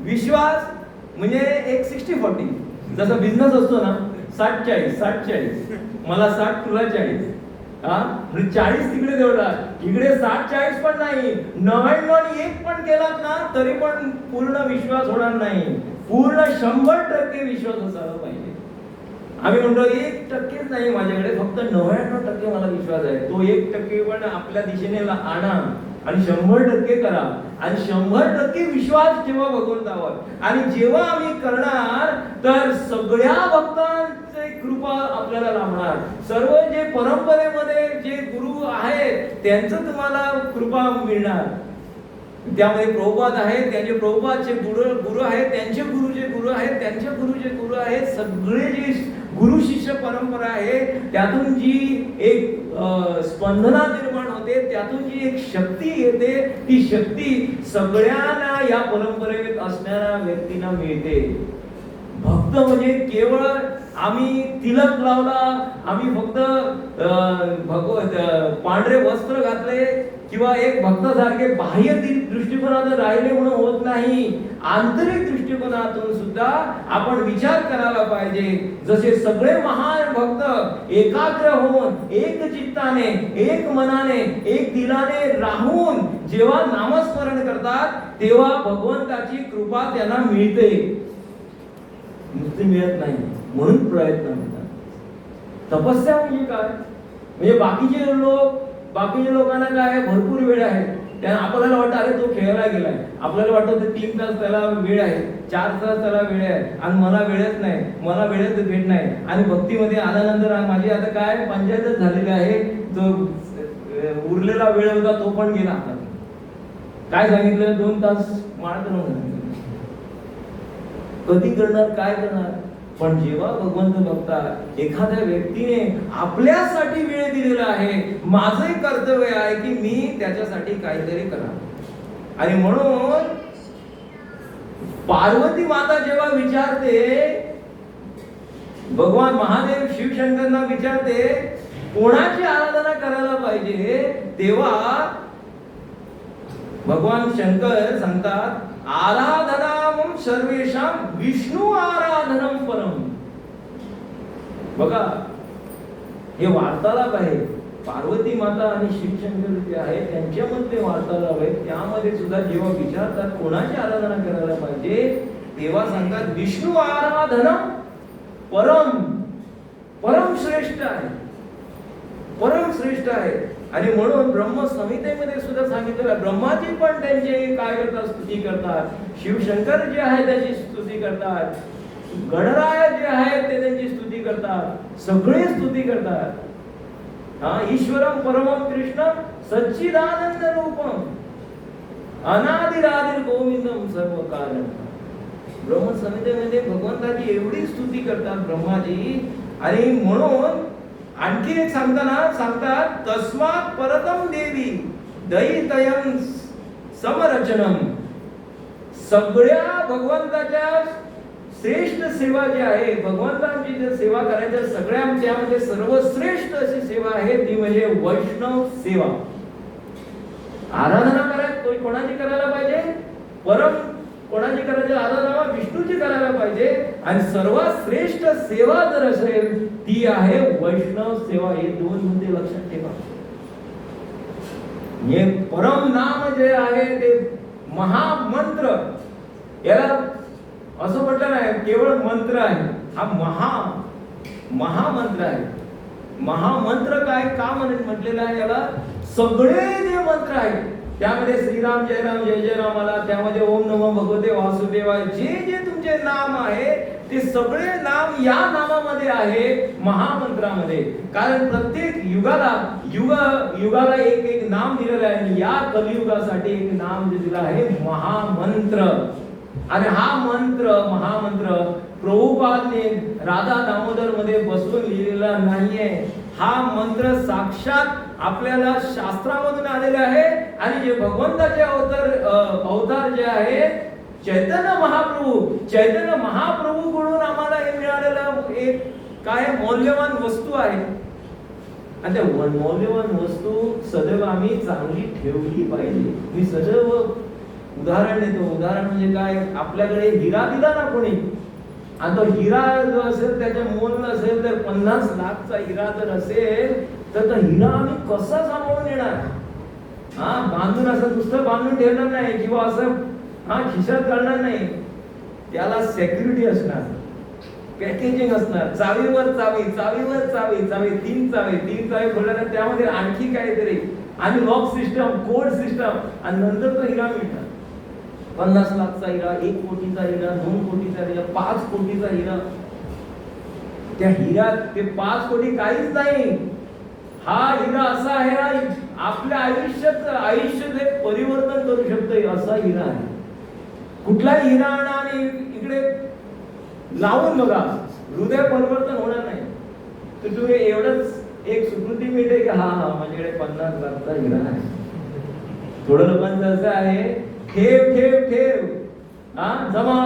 विश्वास म्हणजे एक 60-40, जसा बिझनेस असतो ना, 60-40, मला 60 तुला 40, हा 40 तिकडे तेवढा, इकडे 60-40 पण नाही, 99-1 पण केलात ना तरी पण पूर्ण विश्वास होणार नाही. पूर्ण 100% विश्वास असायला पाहिजे. आम्ही म्हणतो 1% नाही माझ्याकडे, फक्त 99% मला विश्वास आहे. तो 1% पण आपल्या दिशेने आणा आणि 100% करा, आणि 100% विश्वास ठेवा भगवंतावर. आणि जेव्हा आम्ही करणार तर सगळ्या भक्तांची कृपा आपल्याला लाभणार. सर्व जे परंपरेमध्ये जे गुरु आहेत त्यांचं तुम्हाला कृपा मिळणार. त्यामध्ये प्रभुपाद आहेत, त्यांचे प्रभुपादचे गुरु आहेत, त्यांचे गुरुचे गुरु आहेत, त्यांचे गुरुचे गुरु आहेत. सगळे जे गुरु शिष्य परंपरा आहे त्यातून जी एक स्पंदना निर्माण होते, त्यातून जी एक शक्ती येते, ती शक्ती सगळ्यांना या परंपरेत असणाऱ्या व्यक्तींना मिळते. भक्त म्हणजे केवळ आम्ही तिलक लावला, आम्ही फक्त पांढरे वस्त्र घातले किंवा एक भक्तासारखे बाह्य दृष्टिकोनातून राहिले म्हणून होत नाही. आंतरिक दृष्टिकोनातून सुद्धा आपण विचार करायला पाहिजे. जसे सगळे महान भक्त एकाग्र होऊन, एक चित्ताने, एक मनाने, एक दिलाने राहून जेव्हा नामस्मरण करतात तेव्हा भगवंताची कृपा त्यांना मिळते. नुसती मिळत नाही, म्हणून प्रयत्न होतात. तपस्या म्हणजे काय? म्हणजे बाकीचे लोकांना काय, भरपूर वेळ आहे. त्या आपल्याला वाटतं अरे तो खेळायला गेलाय, आपल्याला वाटतं 3 तास त्याला वेळ आहे, 4 तास त्याला वेळ आहे, आणि मला वेळच नाही, मला वेळच भेट नाही. आणि भक्तीमध्ये आल्यानंतर माझी आता काय पंचायतच झालेली आहे, जो उरलेला वेळ होता तो पण गेला. काय सांगितलं? 2 तास माळ करून कधी करणार, काय करणार? पण जेव्हा भगवंत बघतात एखाद्या व्यक्तीने आपल्यासाठी वेळ दिलेला आहे, माझे कर्तव्य आहे की मी त्याच्यासाठी काहीतरी करावं. आणि म्हणून पार्वती माता जेव्हा विचारते, भगवान महादेव शिवशंकरांना विचारते कोणाची आराधना करायला पाहिजे, तेव्हा भगवान शंकर सांगतात, आराधनाम सर्वेषां विष्णु आराधनम परम. बघा, हे वार्तालाप आहे. पार्वती माता आणि शिवशंकर जे आहे त्यांच्यामध्ये वार्तालाप आहे. त्यामध्ये सुद्धा जेव्हा विचारतात कोणाची आराधना करायला पाहिजे, तेव्हा सांगतात विष्णु आराधनम परम. परम श्रेष्ठ आहे, परम श्रेष्ठ आहे. आणि म्हणून ब्रह्म संहितेमध्ये सुद्धा सांगितलेलं, ब्रह्माजी पण त्यांचे काय करतात, स्तुती करतात. शिवशंकर जे आहे त्याची स्तुती करतात, गणराय जे आहेत ते त्यांची स्तुती करतात, सगळे स्तुती करतात. हा, ईश्वरम परमम कृष्ण सच्चिदानंद रूपम अनादिरादिर गोविंदम सर्व कारण. ब्रह्म संहितेमध्ये भगवंताची एवढी स्तुती करतात ब्रह्माजी. आणि म्हणून आणखी एक सांगतात, तस्मात् परतम देवी दयितयं समरचनम. सगळ्या भगवंताच्या श्रेष्ठ सेवा जी आहे, भगवंतांची जी सेवा करायची सगळ्यांमध्ये सर्वश्रेष्ठ अशी सेवा आहे ती म्हणजे वैष्णव सेवा. आराधना करायची कोणाची करायला पाहिजे? परम कोणाची करायची? आराधना विष्णूची करायला पाहिजे. आणि सर्वात श्रेष्ठ सेवा जर असेल ती आहे वैष्णव सेवा. हे दोन मुद्दे लक्षात ठेवा. हे परम नाम जे आहे ते महामंत्र, याला असं म्हटलं नाही केवळ मंत्र आहे, हा महामंत्र आहे. महामंत्र काय का म्हटलेलं आहे? याला सगळे जे मंत्र आहेत त्यामध्ये श्रीराम जय राम जय जय राम आला, त्यामध्ये ओम नमो भगवते वासुदेवाय, जे जे तुमचे नाम आहे ते सगळे नाम या नामामध्ये आहे, महामंत्रामध्ये. कारण प्रत्येक युगाला एक एक नाम दिलेलं आहे आणि या कलियुगासाठी एक नाम जे दिलं आहे महामंत्र. आणि हा मंत्र महामंत्र प्रभुपादने राधा दामोदर मध्ये बसवून लिहिलेला नाहीये. हा मंत्र साक्षात आपल्याला शास्त्रामधून आलेले आहे. आणि जे भगवंताचे अवतार जे आहे चैतन्य महाप्रभू कडून आम्हाला हे मिळालेलं एक काय मौल्यवान वस्तू आहे. आणि त्या मौल्यवान वस्तू सदैव आम्ही चांगली ठेवली पाहिजे. मी सदैव उदाहरण देतो. उदाहरण म्हणजे काय? आपल्याकडे हिरा दिला ना कोणी, आणि तो हिरा जो असेल त्याचे मोल असेल तर 50 लाखचा हिरा जर असेल तर तो हिरा आम्ही कसा सांभाळून येणार? बांधून असं नुसतं बांधून ठेवणार नाही किंवा असं खिशात घालणार नाही. त्याला सेक्युरिटी असणार, पॅकेजिंग असणार, चावीवर चावी, चावीवर चावी, चावी 3 चावी खोलल्यानंतर त्यामध्ये आणखी काहीतरी आणि लॉक सिस्टम, कोड सिस्टम, आणि नंतर तो हिरा मिळणार. 50 लाखचा हिरा, 1 कोटीचा हिरा, 2 कोटीचा हिरा, 5 कोटीचा हिरा. त्या हिऱ्यात ते 5 कोटी काहीच नाही. हा हिरा असा आहे आपल्या आयुष्याचे परिवर्तन करू शकतो असा हिरा आहे. कुठलाही हिरा आणा आणि इकडे लावून बघा, हृदय परिवर्तन होणार नाही. तर तुम्ही एवढंच एक स्वीकृती मिळते की हा माझ्याकडे 50 लाखचा हिरा आहे. थोडं लोकांचं असं आहे ठेव ठेव ठेव, जमा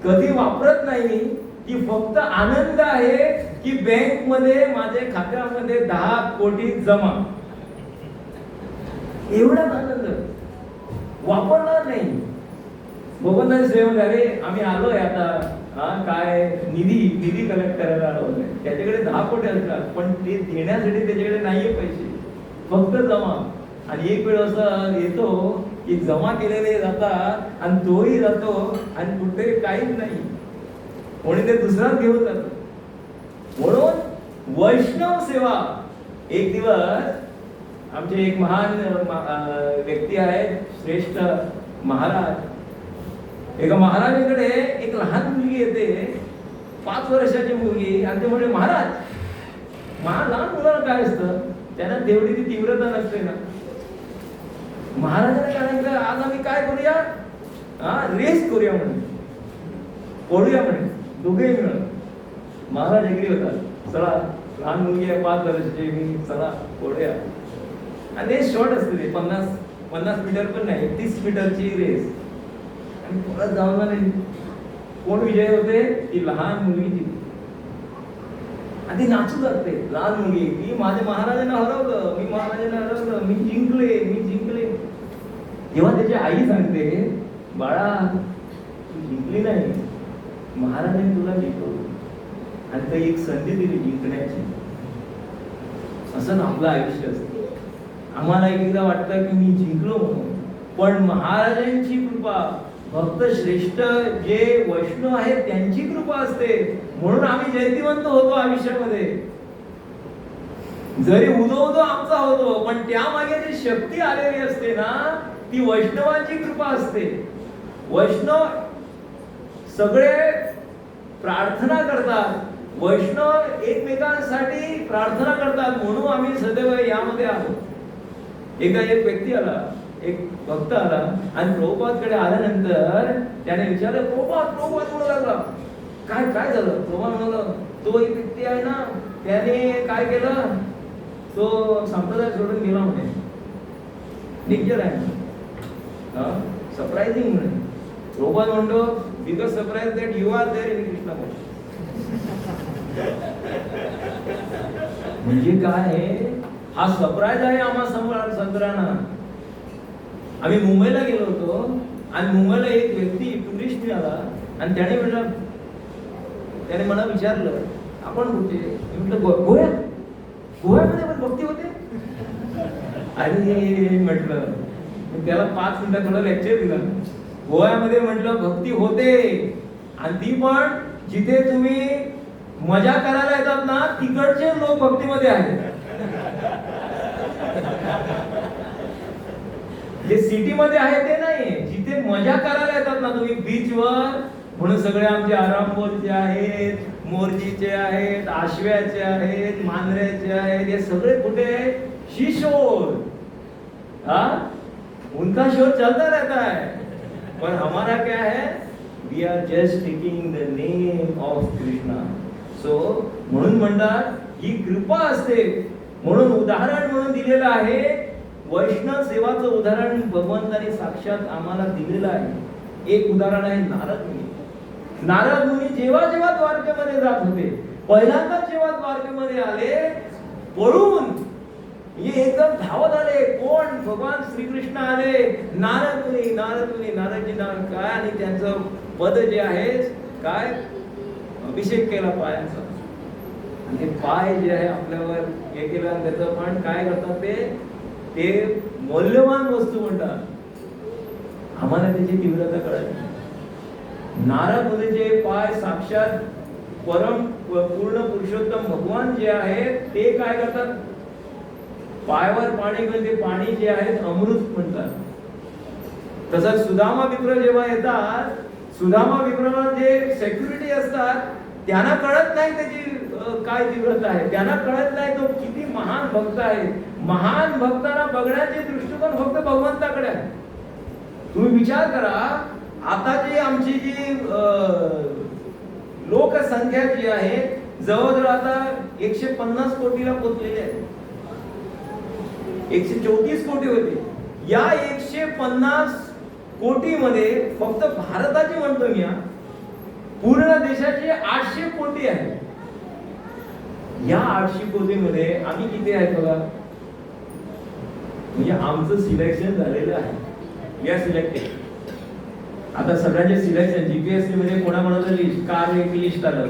कधी वापरत नाही की फक्त आनंद आहे की बँक मध्ये माझ्या खात्यामध्ये 10 कोटी जमा, एवढाच आनंद, वापरणार नाही. भगवंताचे सेवन झाले, आम्ही आलोय आता काय निधी कलेक्ट करायला आलो. त्याच्याकडे 10 कोटी असतात पण ते देण्यासाठी त्याच्याकडे नाहीये पैसे, फक्त जमा. आणि एक वेळ असं येतो की जमा केलेले जातात आणि तोही जातो आणि कुठे काहीच नाही, कोणी ते दुसराच घेऊन जातो. म्हणून वैष्णव सेवा. एक दिवस आमचे एक महान व्यक्ती आहेत, श्रेष्ठ महाराज. एका महाराजांकडे एक लहान मुलगी येते, 5 वर्षाची मुलगी, आणि ते म्हणजे महाराज लहान मुलाला काय असतं, त्यांना तेवढी ती तीव्रता नसते ना. महाराजांना काय सांगितलं, आज आम्ही काय करूया, रेस करूया म्हणे, पळूया म्हणे, दोघेही मिळून. महाराज एग्री होतात, चला लहान मुलगी आहे 5 वर्षाची, मी चला पळूया. आणि रेस शॉर्ट असते, ते 50 मीटर पण नाही, 30 मीटरची रेस. आणि परत जाऊन कोण विजय होते? ती लहान मुलगी जिंकते. आणि ती नाचू लागते, लहान मुलगी, मी माझ्या महाराजांना हरवलं, मी जिंकले. तेव्हा त्याची आई सांगते, बाळा तू जिंकली नाही, महाराजांनी तुला जिंकवलं आणि ते एक संधी दिली जिंकण्याची. असं आपलं आयुष्य असतं. आम्हाला एकदा वाटतं की मी जिंकलो म्हणून, पण महाराजांची कृपा, भक्त श्रेष्ठ जे वैष्णव आहेत त्यांची कृपा असते. म्हणून आम्ही जयंतीवंत होतो आयुष्यामध्ये. जरी उदो आमचा होतो, पण त्यामागे जी शक्ती आलेली असते ना, ती वैष्णवांची कृपा असते. वैष्णव सगळे प्रार्थना करतात, वैष्णव एकमेकांसाठी प्रार्थना करतात, म्हणून आम्ही सदैव यामध्ये आहोत. एकदा एक व्यक्ती आला, एक भक्त आला आणि प्रभुपादकडे आल्यानंतर त्याने विचारलं, प्रभुपाद म्हणू लागला, काय झालं? प्रभुपाद म्हणाला, तो एक व्यक्ती आहे ना, त्याने काय केलं, तो संप्रदाय सोडून गेला म्हणे. डेंजर आहे, सरप्राइजिंग म्हणे. प्रभुपाद म्हणतो, because surprise that you are there in Krishna म्हणजे काय, हा सरप्राइज आहे आम्हा संतांना. आम्ही मुंबईला गेलो होतो आणि मुंबईला एक व्यक्ती टुरिस्ट मिळाला आणि त्याने मला विचारलं आपण कुठे? म्हटलं गोव्या. गोव्यामध्ये पण भक्ती होते? आणि म्हटलं त्याला 5 मिनिटात थोडं लेक्चर दिलं. गोव्यामध्ये म्हटलं भक्ती होते आणि ती पण जिथे तुम्ही मजा करायला येतात ना तिकडचे लोक भक्तीमध्ये आहेत. जे सिटी मध्ये आहे ते नाही, जिथे मजा करायला येतात ना तुम्ही बीचवर, म्हणून सगळे आमचे आरामोलचे आहेत, मोरजीचे आहेत, आशव्याचे आहेत, मांजऱ्याचे आहेत, हे सगळे कुठे? शीशोर. उनका शोर चलता रहता है, पर हमारा क्या है? We are just taking the name of Krishna. So म्हणून म्हणतात ही कृपा असते. म्हणून उदाहरण म्हणून दिलेलं आहे, वैष्णव सेवाचं उदाहरण भगवंताने साक्षात आम्हाला दिलेलं आहे. एक उदाहरण आहे नारद मुनी. नारद मुनी जेव्हा जेव्हा द्वारकेमध्ये जात होते, पहिल्यांदा जेव्हा द्वारकेमध्ये आले पळून, हे एकदम धावत आले. कोण? भगवान श्रीकृष्ण आले. नारद मुनी, नारद मुनी, नारदजी नाव काय? आणि त्यांचं पद जे आहे काय? अभिषेक केला पायांचा. आणि ते पाय जे आहे आपल्यावर हे केलं, त्याचं पण काय करतात ते मौल्यवान वस्तू म्हणतात. आम्हाला त्याची तीव्रता कळाली. नारद मुनीचे पाय साक्षात परम पूर्ण पुरुषोत्तम भगवान जे आहेत ते काय करतात? पायावर पाणी घेऊन ते पाणी जे आहे अमृत म्हणतात. तसंच सुदामा विप्र जेव्हा येतात, सुदामा विप्राला जे सेक्युरिटी असतात त्यांना कळत नाही त्याची काय तीव्रता आहे, त्यांना कळत नाही तो किती महान भक्त आहे. महान भक्ताला बघण्याचे दृष्टिकोन फक्त भगवंताकडे आहे. तुम्ही विचार करा, आता जी आमची जी लोकसंख्या जी आहे जवळजवळ आता 150 कोटीला पोहोचलेली आहे. 134 कोटी होते. या 150 कोटी मध्ये फक्त भारताची म्हणतो मी, पूर्ण देशाचे 800 कोटी आहे. या 800 कोटी मध्ये आम्ही किती आहेत बघा. म्हणजे आमचं सिलेक्शन झालेलं आहे. या सिलेक्टेड. आता सगळ्यांचे सिलेक्शन जीपीएससी मध्ये कोणाकोणाचं लिस्ट, कार एक लिस्ट आलं,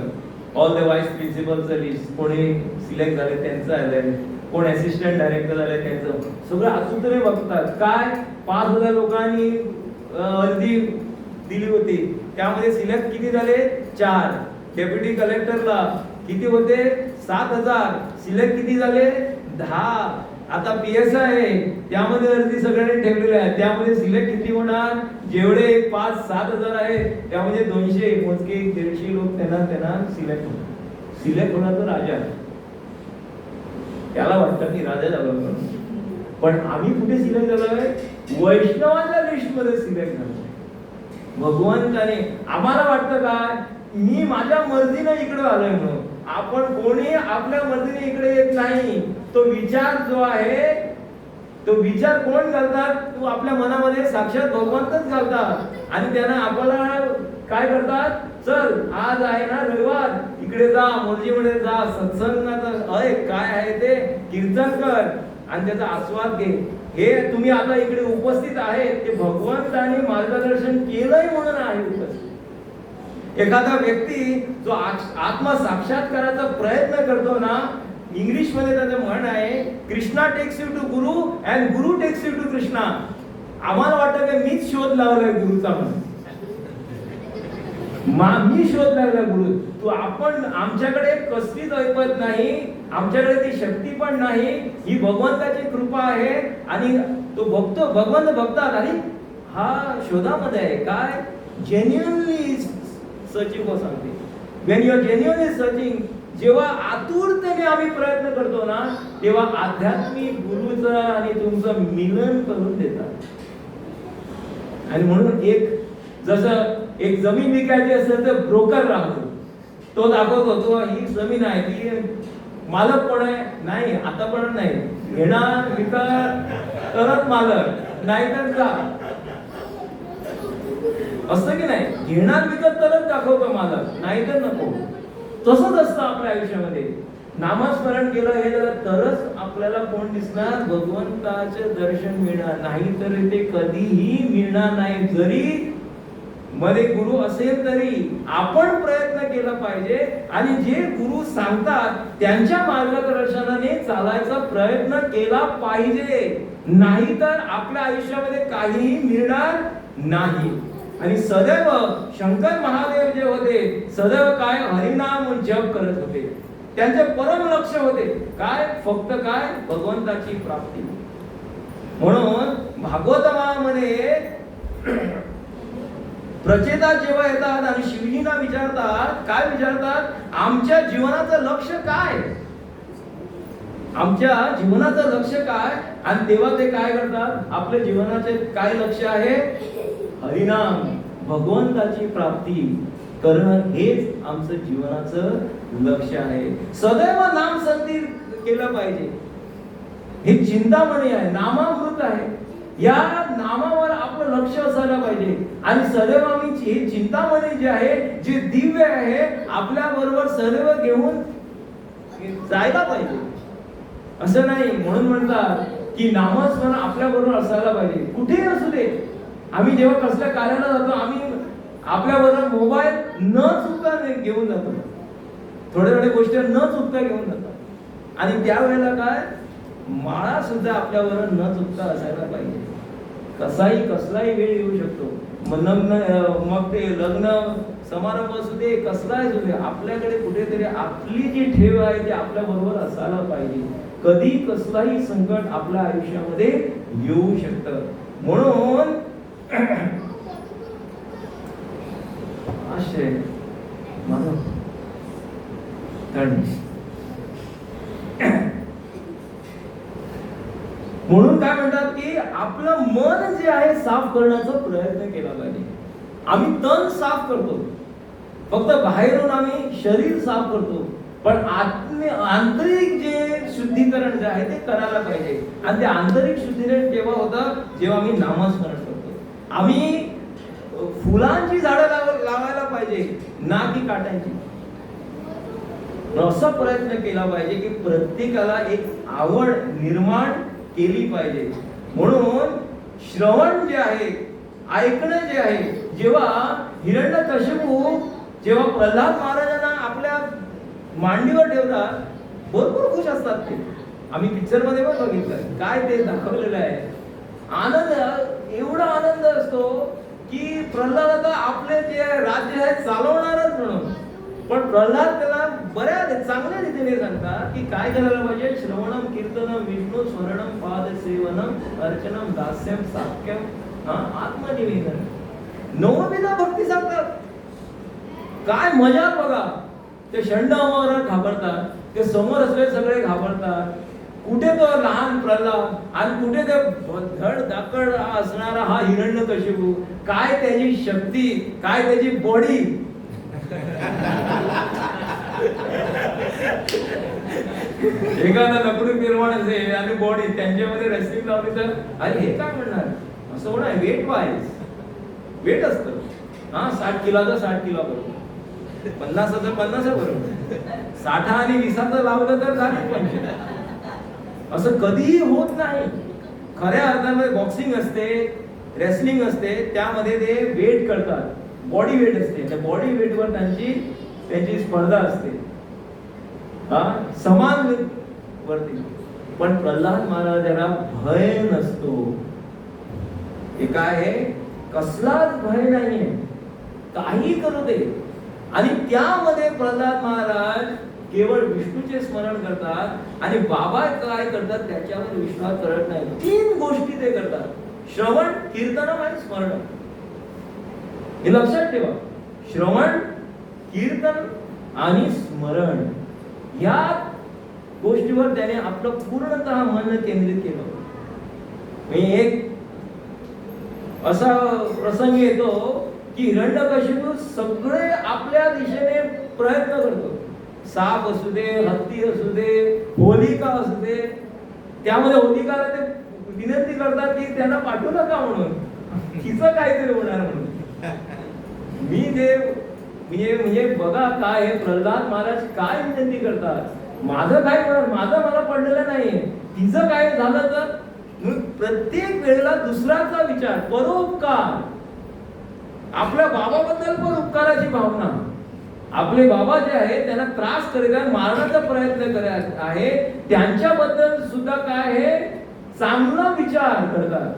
ऑल द वाईस प्रिन्सिपलचं लिस्ट, कोणी सिलेक्ट झाले त्यांचं आलंय, कोण असिस्टंट डायरेक्टर झाले त्यांचं, सगळं अचूकपणे बघतात. काय 5000 लोकांनी अर्जी दिली होती, त्यामध्ये सिलेक्ट किती झाले? 4. डेप्युटी कलेक्टरला किती होते? 7000. सिलेक्ट किती झाले? 10. आता पीएसआय आहे, त्यामध्ये अर्जी सगळ्यांनी ठेवलेल्या आहेत, त्यामध्ये सिलेक्ट किती होणार? जेवढे 5-7 आहेत त्यामध्ये 200 मोजके 150 लोक त्यांना सिलेक्ट होणार. सिलेक्ट होणार तर राजा, त्याला वाटतं की राजा झालो म्हणून. पण आम्ही कुठे सिलेक्ट झालोय? वैष्णवांच्या लिस्ट मध्ये सिलेक्ट झालो. भगवंताने आम्हाला वाटतं काय मी माझ्या मर्जीने इकडे आलोय म्हणून. आपण कोणी आपल्या मर्जीने इकडे येत नाही. तो विचार जो आहे तो विचार कोण घालतात? तू आपल्या मनामध्ये साक्षात भगवंतच घालतात. आणि त्यांना आपल्याला काय करतात? चल आज आहे ना रविवार, इकडे जा, मोर्जीमध्ये जा, सत्संगाचा काय आहे ते कीर्तन कर आणि त्याचा आस्वाद घे. हे तुम्ही आता इकडे उपस्थित आहेत ते भगवंताने मार्गदर्शन केलंय म्हणून आहे उपस्थित. एखादा व्यक्ती जो आत्मा साक्षात्काराचा प्रयत्न करतो ना, इंग्लिश मध्ये त्याचं म्हण आहे, Krishna text you to Guru and Guru text you to Krishna. आम्हाला वाटतं की मीच शोध लावलाय गुरुचा म्हणून, मी शोध लागला गुरु. तू आपण आमच्याकडे कसलीच ऐपत नाही, आमच्याकडे ती शक्ती पण नाही. ही भगवंताची कृपा आहे. आणि तो भक्त भगवंत बघतात आणि हा शोधामध्ये आहे. काय? जेन्युइनली सर्चिंग को सांगते. When you are genuinely searching, जेव्हा आतुरतेने आम्ही प्रयत्न करतो ना, तेव्हा आध्यात्मिक गुरुचं आणि तुमचं मिलन करून देतात. आणि म्हणून जसं एक जमीन विकायची असेल तर ब्रोकर राहतो, तो दाखवतो तो ही जमीन आहे, ती मालक कोण आहे? नाही, आता पण नाही. घेणार विकत तरच मालक, नाहीतर जा. असं की नाही? घेणार विकत तरच दाखवतो मालक, नाहीतर नको. तसंच असतं आपल्या आयुष्यामध्ये. नामस्मरण केलं हे झालं तरच आपल्याला कोण दिसणार? भगवंताचे दर्शन मिळणार नाही तर ते कधीही मिळणार नाही. जरी मध्ये गुरु असेल तरी आपण प्रयत्न केला पाहिजे आणि जे गुरु सांगतात त्यांच्या मार्गदर्शनाने चालायचा प्रयत्न केला पाहिजे. नाहीतर आपल्या आयुष्यामध्ये काहीही मिळणार नाही. आणि सदैव शंकर महादेव जे होते सदैव काय हरिनाम जप करत होते. त्यांचे परम लक्ष होते काय? फक्त काय? भगवंताची प्राप्ती. म्हणून भागवतामध्ये प्रचेता जेव्हा येतात आणि शिवजींना विचारतात, काय विचारतात? आमच्या जीवनाचं लक्ष काय? आमच्या जीवनाचं लक्ष काय? आणि तेव्हा ते काय करतात? आपल्या जीवनाचे काय लक्ष आहे? हरिनाम, भगवंताची प्राप्ती करणं हेच आमचं जीवनाचं लक्ष आहे. सदैव नाम संकीर्तन केलं पाहिजे. हे चिंतामणी आहे, नामामृत आहे. या नामावर आपलं लक्ष असायला पाहिजे. आणि सदैव आम्ही हे चिंतामणी जे आहे, जे दिव्य आहे, आपल्या बरोबर सदैव घेऊन जायला पाहिजे. असं नाही. म्हणून म्हणतात की नामस्मरण आपल्या बरोबर असायला पाहिजे, कुठेही असू दे. आम्ही जेव्हा कसल्या कार्याला जातो, आम्ही आपल्या बरोबर मोबाईल न चुकता घेऊन जातो. थोड्या गोष्टी न चुकता घेऊन जातो. आणि त्यावेळेला काय? माळा सुद्धा आपल्याबरोबर न चुकता असायला पाहिजे. कसलाही वेळ येऊ शकतो. मग ते लग्न समारंभ असू दे, कसलाही असू दे, आपल्याकडे कुठेतरी आपली जी ठेव आहे ती आपल्या बरोबर असायला पाहिजे. कधी कसलाही संकट आपल्या आयुष्यामध्ये येऊ शकतं. म्हणून आशय म्हणून काय म्हणतात की आपलं मन जे आहे साफ करण्याचा प्रयत्न केला पाहिजे. आम्ही तन साफ करतो, फक्त बाहेरून आम्ही शरीर साफ करतो, पण आंतरिक जे शुद्धीकरण जे आहे ते करायला पाहिजे. आणि ते आंतरिक शुद्धीकरण केव्हा होतं? जेव्हा आम्ही नामस्मरण करतो. आम्ही फुलांची झाडं लावायला पाहिजे, ना की काट्यांची. असा प्रयत्न केला पाहिजे की प्रत्येकाला एक आवड निर्माण केली पाहिजे. म्हणून श्रवण जे आहे, ऐकणं जे आहे, जेव्हा हिरण्यकशिपू जेव्हा प्रल्हाद महाराजांना आपल्या मांडीवर ठेवतात, भरपूर खुश असतात ते. आम्ही पिक्चर मध्ये पण बघितलं, काय ते दाखवलेलं आहे. आनंद, एवढा आनंद असतो की प्रल्हाद आता आपले जे राज्य आहे चालवणारच म्हणून. पण प्रल्हाद त्याला बऱ्याच चांगल्या रीतीने सांगतात की काय करायला पाहिजे? श्रवणम कीर्तनम विष्णू स्मरणम पाद सेवनम अर्चनम दास्यम साख्यम आत्मनिवेदन. नवविधा भक्ती सांगतात. काय मजा बघा. ते षण्डावर घाबरतात, ते समोर असलेले सगळे घाबरतात. कुठे तो लहान प्रल्हाद आणि कुठे ते धड धाकड असणारा हा हिरण्यकशिपू. काय त्याची शक्ती, काय त्याची बॉडी. एखादा नकडून निर्माण असेल आणि बॉडी त्यांच्यामध्ये रेस्लिंग लावली तर अरे हे काय म्हणणार? असं होणार. वेट वाईज वेट असतं. 60 किलोचा 60 किलो बरोबर, 50चं 50 बरोबर, 60 आणि 20चं लावलं तर झालं 50. असं कधीही होत नाही. खऱ्या अर्थामध्ये बॉक्सिंग असते, रेसलिंग असते, त्यामध्ये ते वेट करतात, बॉडी वेट असते. त्या बॉडी वेटवर त्यांची स्पर्धा असते, समान वरती. पण प्रल्हाद महाराजांना भय नसतो. हे काय आहे? कसलाच भय नाहीये, काही करू दे. आणि त्यामध्ये प्रल्हाद महाराज केवळ विष्णूचे स्मरण करतात आणि बाबा काय करतात त्याच्यावर विश्वास करत नाही. 3 गोष्टी ते करतात: श्रवण, कीर्तन आणि स्मरण. हे लक्षात ठेवा. श्रवण, कीर्तन आणि स्मरण या गोष्टीवर त्याने आपलं पूर्णतः मन केंद्रित केलं. एक असा प्रसंग येतो की हिरण्यकशिपू सगळे आपल्या दिशेने प्रयत्न करतो. साप असू दे, हत्ती असू दे, होलिका असू दे. त्यामध्ये होलिकाला ते विनंती करतात की त्यांना पाठवू नका म्हणून, तिचं काहीतरी होणार म्हणून. म्हणजे बघा काय प्रल्हाद महाराज काय विनंती करतात. माझं काय होणार, माझं मला पडलेलं नाहीये, तिचं काय झालं तर. प्रत्येक वेळेला दुसऱ्याचा विचार, परोपकार. आपल्या बाबाबद्दल पण उपकाराची भावना. आपले बाबा जे आहे त्यांना त्रास करीत आहे, मारण्याचा प्रयत्न करत आहे, त्यांच्याबद्दल सुद्धा काय आहे चांगला विचार करतात,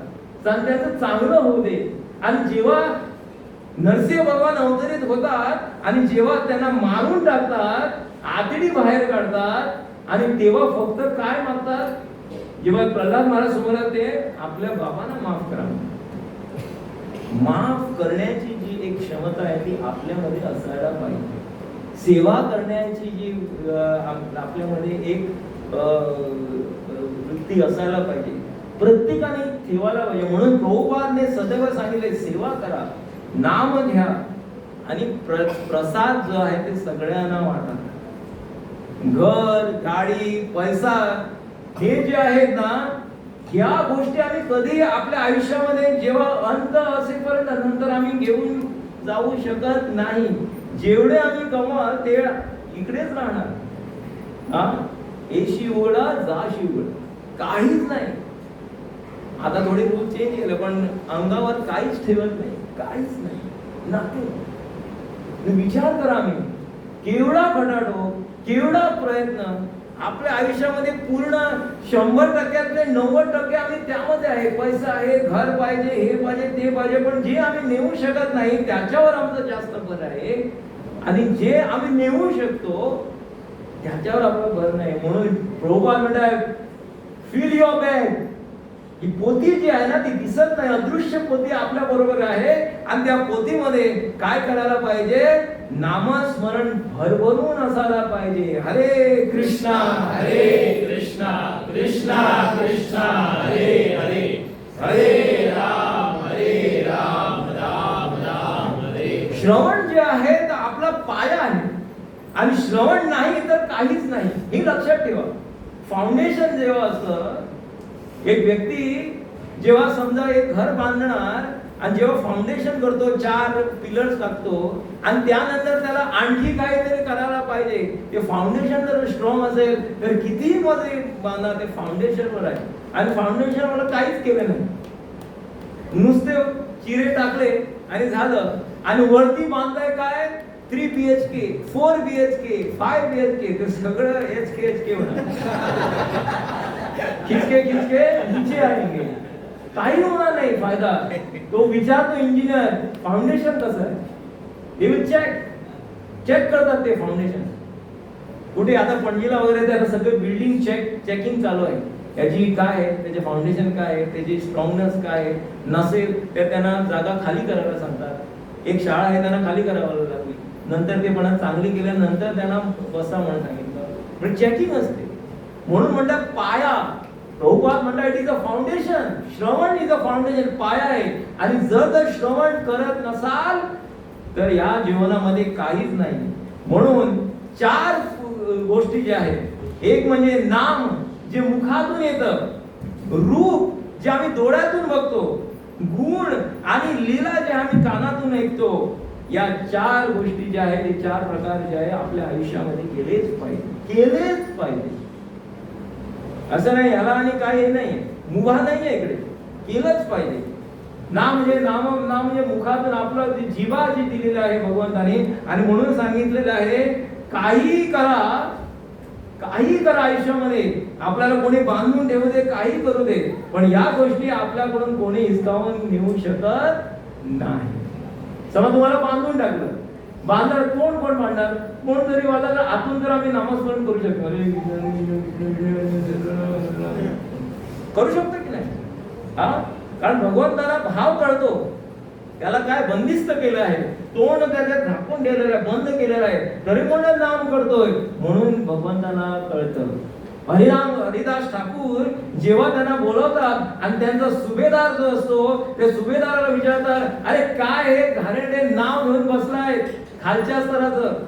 त्याचं चांगलं होऊ दे. आणि जेव्हा नरसिंह भगवान अवतरित होतात आणि जेव्हा त्यांना मारून टाकतात, आतडी बाहेर काढतात आणि तेव्हा फक्त काय मागतात, जेव्हा प्रल्हाद महाराज समोर ते आपल्या बाबांना माफ करा. माफ करण्याची जी एक क्षमता आहे ती आपल्यामध्ये असायला पाहिजे. सेवा करण्याची जी आपल्यामध्ये एक वृत्ती असायला पाहिजे, प्रत्येकाने ठेवायला पाहिजे. म्हणून प्रभुपादांनी सदैव सांगितले, सेवा करा, नाम घ्या आणि प्रसाद जो आहे ते सगळ्यांना वाटा. घर, गाडी, पैसा हे जे आहेत ना, ह्या गोष्टी आम्ही कधी आपल्या आयुष्यामध्ये जेव्हा अंत असेपर्यंत नंतर आम्ही घेऊन जाऊ शकत नाही. जेवढे आम्ही कमवाल ते इकडेच राहणार. एशी उघडा जाशी उघड, काहीच नाही. आता थोडे रूल चेंज केले पण अंगावर काहीच ठेवत नाही, काहीच नाही. विचार करा, आम्ही केवढा खटाटो, केवढा प्रयत्न आपल्या आयुष्यामध्ये पूर्ण 100%तले 90% आम्ही त्यामध्ये आहे. पैसा आहे, घर पाहिजे, हे पाहिजे, ते पाहिजे, पण जे आम्ही नेऊ शकत नाही त्याच्यावर आमचं जास्त भर आहे. आणि जे आम्ही नेऊ शकतो त्याच्यावर आपला भर नाही. म्हणून प्रभुपाद म्हणतात, फिल युअर बॅग. ही पोती जी आहे ना ती दिसत नाही, अदृश्य पोती आपल्या बरोबर आहे. आणि त्या पोतीमध्ये काय करायला पाहिजे, नामस्मरण भरभरून असायला पाहिजे. हरे कृष्णा हरे कृष्णा कृष्णा कृष्णा हरे हरे, हरे राम राम राम हरे. श्रवण जे आहे तर आपला पाया आहे आणि श्रवण नाही तर काहीच नाही, हे लक्षात ठेवा. फाउंडेशन जेव्हा असतं, एक व्यक्ती जेव्हा समजा एक घर बांधणार आणि जेव्हा फाउंडेशन करतो, 4 पिलर्स टाकतो आणि त्यानंतर त्याला आणखी काहीतरी करायला पाहिजे. ते फाउंडेशन जर स्ट्रॉंग असेल तर कितीही मध्ये बांधा, ते फाउंडेशनवर आहे. आणि फाउंडेशनवर काहीच केलं नाही, नुसते चिरे टाकले आणि झालं. आणि वरती बांधताय काय, 3 BHK, 4 BHK, 5 BHK, ते सगळं HK होणार. खिचके खिचके नीचे आएंगे, काही होणार नाही फायदा. तो विचारतो इंजिनियर, फाउंडेशन कसं आहे, ते विल चेक करतात ते फाउंडेशन. कुठे आता पणजीला वगैरे ते सगळे बिल्डिंग चेकिंग चालू आहे. याची काय आहे, त्याचे फाउंडेशन काय आहे, त्याची स्ट्रॉंगनेस काय आहे. नसेल तर त्यांना जागा खाली करायला सांगतात. एक शाळा आहे त्यांना खाली करावं लागली, नंतर ते पण चांगली केल्यानंतर त्यांना बसा म्हणून सांगितलं. म्हणजे चेकिंग असते. म्हणून म्हणतात पाया. प्रभुपाद म्हणतात इट इज अ फाउंडेशन. श्रवण इज अ फाउंडेशन, पाया आहे. आणि जर श्रवण करत नसाल तर या जीवनामध्ये काहीच नाही. म्हणून 4 गोष्टी ज्या आहेत, एक म्हणजे नाम जे मुखातून येतं, रूप जे आम्ही डोळ्यातून बघतो, गुण आणि लीला जे आम्ही कानातून ऐकतो. या 4 गोष्टी ज्या आहेत, हे 4 प्रकार जे आहे आपल्या आयुष्यामध्ये केलेच पाहिजे. असं नाही याला आणि काही नाही, मुभा नाही आहे इकडे, केलंच पाहिजे. नाम म्हणजे मुखातून आपलं जीवा जी दिलेलं आहे भगवंताने. आणि म्हणून सांगितलेलं आहे, काही करा आयुष्यामध्ये. आपल्याला कोणी बांधून ठेवू दे, काही करू दे, पण या गोष्टी आपल्याकडून कोणी हिसकावून नेऊ शकत नाही. समजा तुम्हाला बांधून टाकलं, बांधणार कोण बांधणार, कोण जरी वाला तर आतून जर आम्ही नामस्मरण करू शकतो, की नाही. कारण भगवंताला भाव कळतो, त्याला काय बंदिस्त केलं आहे, तोंड त्याच्यात झाकून ठेवलेलं आहे, बंद केलेलं आहे, तरी कोण नाम करतोय. म्हणून भगवंताला कळतं. हरिदास ठाकूर जेव्हा त्यांना बोलवतात आणि त्यांचा सुभेदार जो असतो, त्या सुभेदाराला विचारतात, अरे काय हे घाणेरडे नाव घेऊन बसलाय खालच्या स्तराचं.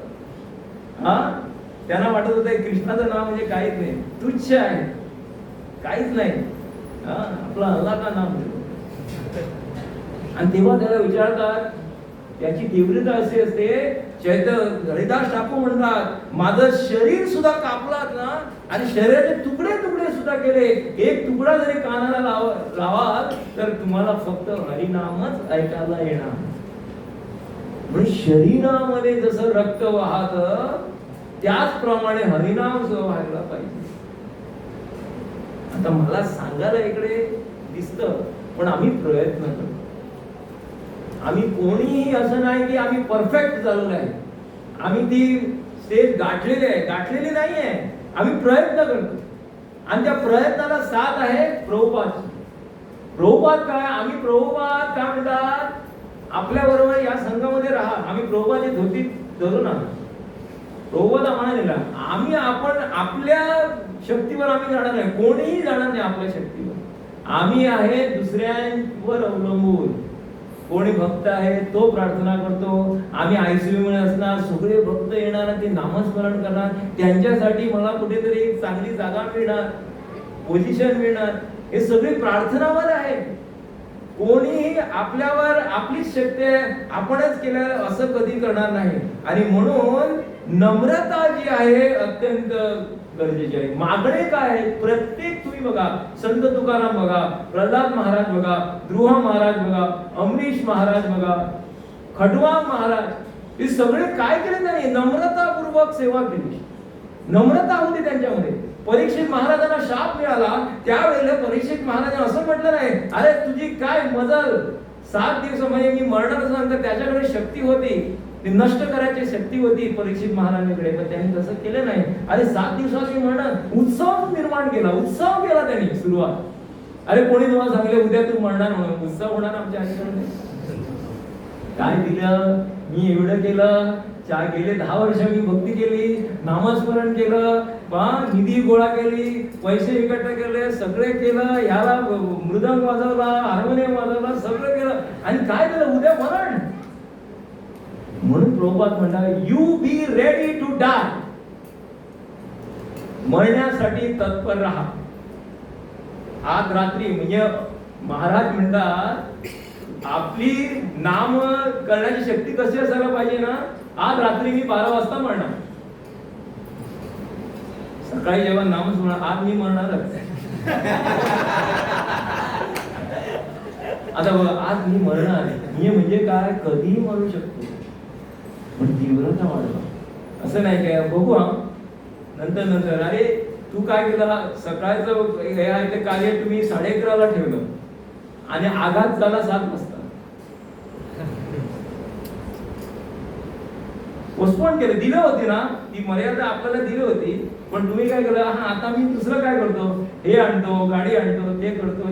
त्यांना वाटत होतं कृष्णाचं नाव म्हणजे काहीच नाही, तुच्छ आहे, काहीच नाही. आपला अल्लाह का नाम. आणि तेव्हा त्याला विचारतात, त्याची तीव्रता अशी असते, हरिदास ठाकूर म्हणतात माझं शरीर सुद्धा कापलात ना आणि शरीराचे तुकडे तुकडे सुद्धा केले, एक तुकडा जरी कानाला लावाल तर तुम्हाला फक्त हरिनामच ऐकायला येणार. म्हणजे शरीरामध्ये जसं रक्त वाहत त्याचप्रमाणे हरिनाम व्हायला पाहिजे. आता मला सांगायला इकडे दिसतं, पण आम्ही प्रयत्न करतो. आम्ही कोणीही असं नाही की आम्ही परफेक्ट झालेलो आहे, आम्ही ती स्टेज गाठलेली नाहीये. आम्ही प्रयत्न करतो आणि त्या प्रयत्नाला साथ आहे प्रभुपाद. काय आम्ही प्रभुपाद काय म्हणतात, आपल्या बरोबर या संघामध्ये राहा. आम्ही प्रभुपादाची धोती धरून आहोत. प्रभुपाद आम्हाला दिला. आपण आपल्या शक्तीवर आम्ही जाणार नाही, कोणीही जाणार नाही आपल्या शक्तीवर. आम्ही आहे दुसऱ्यांवर अवलंबून. कोणी भक्त आहे तो प्रार्थना करतो, आम्ही आयसीयू मध्ये असणार, सगळे भक्त येणार, ते नामस्मरण करणार, त्यांच्यासाठी मला कुठेतरी एक चांगली जागा मिळणार, पोझिशन मिळणार. हे सगळी प्रार्थनावर आहे. कोणीही आपल्यावर आपली शक्ती आपणच केलं असं कधी करणार नाही. आणि म्हणून नम्रता जी आहे अत्यंत गरजेची आहे. मागणे काय आहे, प्रत्येक तुम्ही बघा, संत तुकाराम बघा, प्रल्हाद महाराज बघा, ध्रुव महाराज बघा, अमरीश महाराज बघा, खटवा महाराज, हे सगळे काय केले त्यांनी, नम्रतापूर्वक सेवा केली. नम्रता होती त्यांच्यामध्ये. परीक्षित महाराजांना शाप मिळाला त्यावेळेला परीक्षित महाराजांनी असं म्हटलं नाही, अरे तुझी काय मजल, 7 दिवसामध्ये मी मरणार सांगतो. त्याच्याकडे शक्ती होती, ती नष्ट करायची शक्ती होती परीक्षित महाराजांकडे, पण त्यांनी तसं केलं नाही. अरे 7 दिवसात मी मरणार, उत्सव निर्माण केला, उत्सव केला त्यांनी सुरुवात. अरे कोणी तुम्हाला सांगले उद्या तू मरणार म्हणून, उत्सव होणार आमच्या आईकडे. काय दिलं, मी एवढं केलं, गेले 10 वर्ष मी भक्ती केली, नामस्मरण केलं, निधी गोळा केली, पैसे एकत्र केले, सगळे केलं, ह्याला मृदंग वाजवला, हार्मोनियम वाजवला, सगळं केलं, आणि काय केलं, उद्या मरण. म्हणून प्रभुपाद म्हणतात, you be ready to die. मरण्यासाठी तत्पर राहा. आज रात्री म्हणजे महाराज म्हणतात, आपली नाम करण्याची शक्ती कशी असायला पाहिजे ना, आज रात्री मी 12 वाजता मरणार, सकाळी जेव्हा नाम सुनणार, आज मी मरणारच. आता बघा, आज मी मरणार, मी म्हणजे काय, कधीही मरू शकतो, पण तीव्रता वाढवा. असं नाही काय, बघू हा नंतर. अरे तू काय केला, सकाळचं हे आहे ते कार्य तुम्ही 11:30ला ठेवलं आणि आघात झाला 7 वाजता. पोस्टपोन केलं, दिलं होती ना ती मर्यादा, आपल्याला दिली होती, पण तुम्ही काय केलं, हा आता मी दुसरं काय करतो, हे आणतो, गाडी आणतो, ते करतो,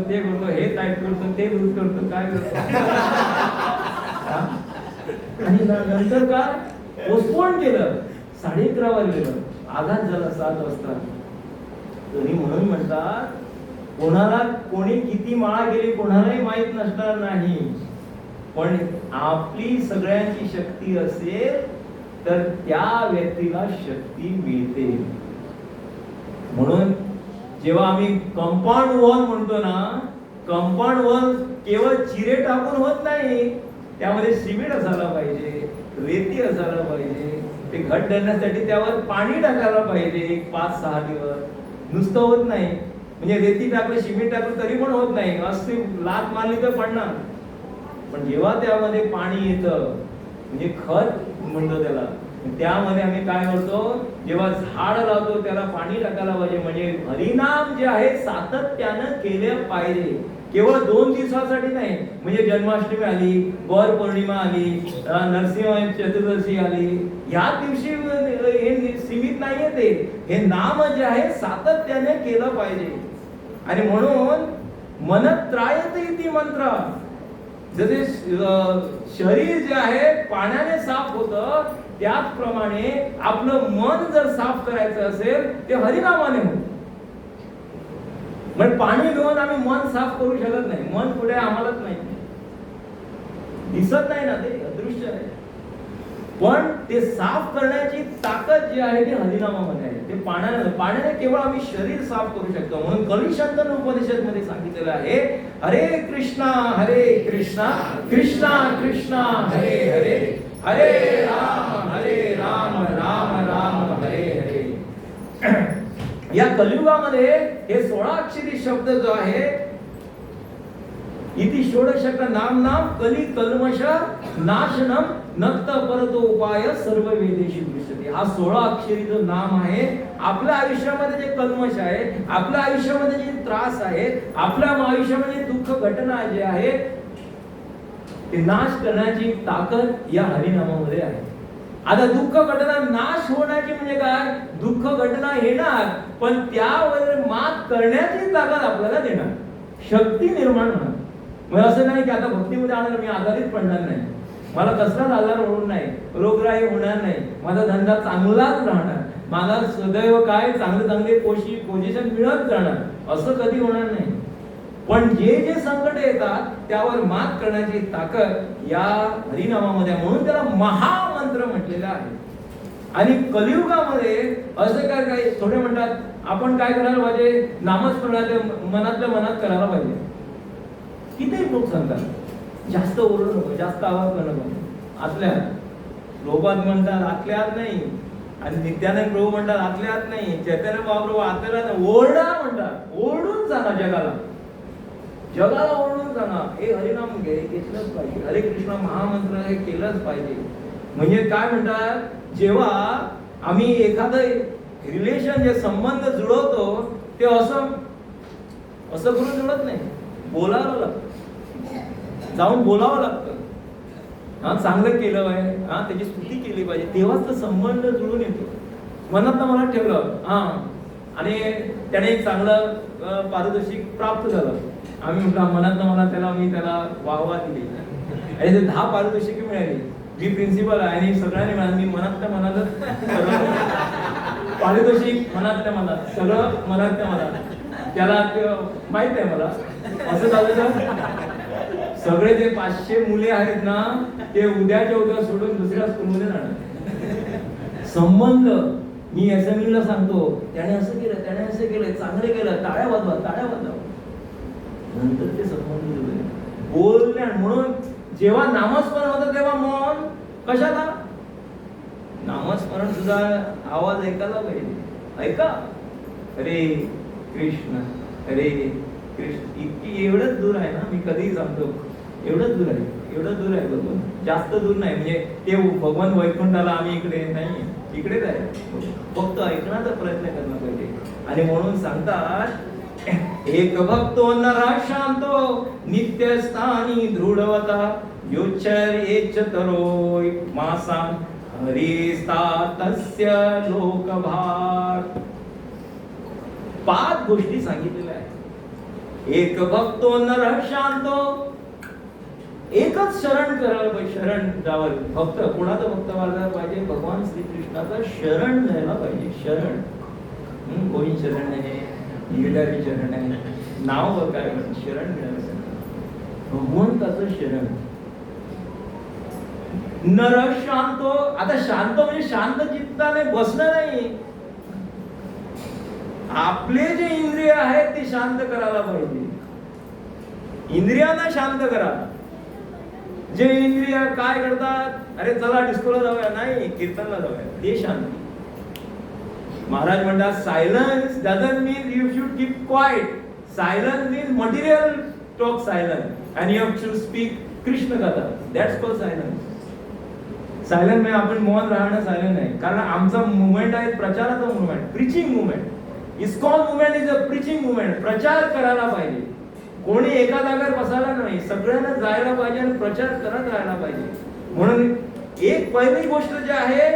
हे टाईप करतो, ते लूज करतो, काय करतो. आणि नंतर काय पोस्टपोन केलं, 11:30 वाजलेलं, आघात झाला 7 वाजता. तरी म्हणून म्हणतात, कोणाला कोणी किती माळा गेली कोणालाही माहित नसणार नाही, पण आपली सगळ्यांची शक्ती असेल तर त्या व्यक्तीला शक्ती मिळते. म्हणून जेव्हा आम्ही कंपाऊंड वॉल म्हणतो ना, कंपाऊंड वॉल केवळ चिरे टाकून होत नाही, त्यामध्ये सिमेंट असायला पाहिजे, रेती असायला पाहिजे, ते घट धरण्यासाठी त्यावर पाणी टाकायला पाहिजे 5-6 दिवस. नुसतं होत नाही, म्हणजे रेती टाकलं, सिमेंट टाकलं तरी पण होत नाही, असे लात मारली तर पडणार. पण जेव्हा त्यामध्ये पाणी येतं, म्हणजे खत म्हणतो त्याला, त्यामध्ये आम्ही काय करतो, जेव्हा झाड लावतो त्याला पाणी टाकायला पाहिजे. म्हणजे हरिनाम जे आहे सातत्यानं केले पाहिजे, केवळ 2 दिवसासाठी नाही. म्हणजे जन्माष्टमी आली, गौर पौर्णिमा आली, नरसिंह चतुर्दशी आली, या दिवशी हे सीमित नाहीये. ते हे नाम जे आहे सातत्याने केलं पाहिजे. आणि म्हणून मनत्रायत इति मंत्र, जसे शरीर जे आहे पाण्याने साफ होतं, त्याचप्रमाणे आपलं मन जर साफ करायचं असेल ते हरिनामाने होतं. म्हणजे पाणी घेऊन आम्ही मन साफ करू शकत नाही, मन पुढे आम्हालाच नाही, दिसत नाही ना, ते अदृश्य आहे. पण ते साफ करण्याची ताकद जी आहे ती हरिनामामध्ये आहे. ते पाण्याने केवळ आम्ही शरीर साफ करू शकतो. म्हणून कलिशंकन उपनिषद मध्ये सांगितलेलं आहे, हरे कृष्णा कृष्णा कृष्णा हरे हरे, हरे राम राम हरे हरे. या कलियुगामध्ये हे 16 अक्षरी शब्द जो आहे, इति षोडशक नाम कली कल्मष नाशनम नक्त परतो उपाय सर्व वेदेशी दृश्यते. हा 16 अक्षरी जो नाम आहे, आपल्या आयुष्यामध्ये जे कल्मश आहे, आपल्या आयुष्यामध्ये जे त्रास आहे, आपल्या आयुष्यामध्ये दुःख घटना जे आहे, ते नाश करण्याची ताकद या हरिनामामध्ये आहे. आता दुःख घटना नाश होण्याची म्हणजे काय? दुःख घटना येणार, पण त्यावर मात करण्याची ताकद आपल्याला देणार, शक्ती निर्माण होणार. मग असं नाही की आता भक्तीमध्ये आलं मी आजारीच पडणार नाही, मला कसलाच आजार होणार नाही, रोगराई होणार नाही, माझा धंदा चांगलाच राहणार, मला सदैव काय चांगले पोझिशन मिळत जाणार, असं कधी होणार नाही. पण जे जे संकट येतात त्यावर मात करण्याची ताकद या हरिनामामध्ये, म्हणून त्याला महामंत्र म्हटलेला आहे. आणि कलियुगामध्ये असं काय थोडे म्हणतात आपण काय करायला पाहिजे, नामस्मरणाच्या मनातल्या मनात करायला पाहिजे. किती लोक सांगतात जास्त ओरडू नको, जास्त आवाज करू नको. आतल्या लोकात म्हणतात आतल्यात नाही, आणि नित्यानंद प्रभू म्हणतात आतल्यात नाही, चैतन्य महाप्रभू आतल्या नाही, ओरडा म्हणतात. ओरडून सांगा जगाला ओरडून सांगा, हे हरिनाम घेतलंच पाहिजे, हरे कृष्ण महामंत्र हे केलंच पाहिजे. म्हणजे काय म्हणतात, जेव्हा आम्ही एखादं रिलेशन जे संबंध जुळवतो ते असं करून जुळत नाही, बोलावं लागतं, जाऊन बोलावं लागतं. हा चांगलं केलं आहे, हा त्याची स्तुती केली पाहिजे, तेव्हाच तो संबंध जुळून येतो. मनात ठेवलं हा, आणि त्याने एक चांगलं पारितोषिक प्राप्त झालं, आम्ही म्हटलं मनात मी त्याला वाहवा दिली, आणि ते 10 पारितोषिक मिळाली. मी प्रिन्सिपल आहे आणि सगळ्यांनी मिळाली, मी मनातल्या पारितोषिक मनातल्या मनात, सगळं मनातल्या मनात. त्याला माहित आहे मला असं झालं ना, सगळे जे 500 मुले आहेत ना, ते उद्याच्या उद्या सोडून दुसऱ्या स्कूलमध्ये जाणार. संबंध मी असेंब्लीला सांगतो, त्याने असं केलं, चांगले केलं, टाळ्या वाजवा. नंतर ते संबंध जुळले, बोलले. म्हणून जेव्हा नामस्मरण होतं तेव्हा मन कशाला, नामस्मरण सुद्धा आवाज ऐकायला पाहिजे. ऐका, हरे कृष्ण इतकी एवढंच दूर आहे ना, मी कधीही सांगतो एवढंच दूर आहे भगवान, जास्त दूर नाही. म्हणजे ते भगवान वैकुंठाला, आम्ही इकडे नाही, इकडेच आहे, फक्त ऐकण्याचा प्रयत्न करायला पाहिजे. आणि म्हणून सांगतात, एक भक्तो नरः शांतो नित्यस्थानी दृढवता योच्चरेच तरो मासां हरिस्ता तस्य लोकभार. 5 गोष्टी सांगितलेल्या आहेत. एक भक्तो नरः शांतो, एकच शरण करायला पाहिजे, शरण जावं. भक्त कोणाचा भक्त व्हायला पाहिजे, भगवान श्रीकृष्णाचा शरण घ्यायला पाहिजे. शरण कोणी शरण आहे, गिरधारी शरण आहे, नाव काय शरण घ्यायला, भगवंताचं शरण. नर शांतो, आता शांत म्हणजे शांत चित्ताने बसणं नाही, आपले जे इंद्रिय आहेत ते शांत करायला पाहिजे. इंद्रियांना शांत करा. जे इंद्रिय काय करतात, अरे चला डिस्कोला जाऊया, नाही कीर्तनला जाऊया, ते शांती. महाराज म्हणतात, silence doesn't mean you should keep quiet. Silence mean material talk silence and you have to speak Krishna katha, that's called silence. Silent म्हणजे आपण मौन राहणं सायलंट नाही, कारण आमचा मुवमेंट आहे प्रचाराचा movement, preaching movement. ISKCON movement is a preaching movement. प्रचार करायला पाहिजे, कोणी एका जागेवर बसायला नाही, सगळ्यांना जायला पाहिजे आणि प्रचार करत राहायला पाहिजे. म्हणून एक पहिली गोष्ट जी आहे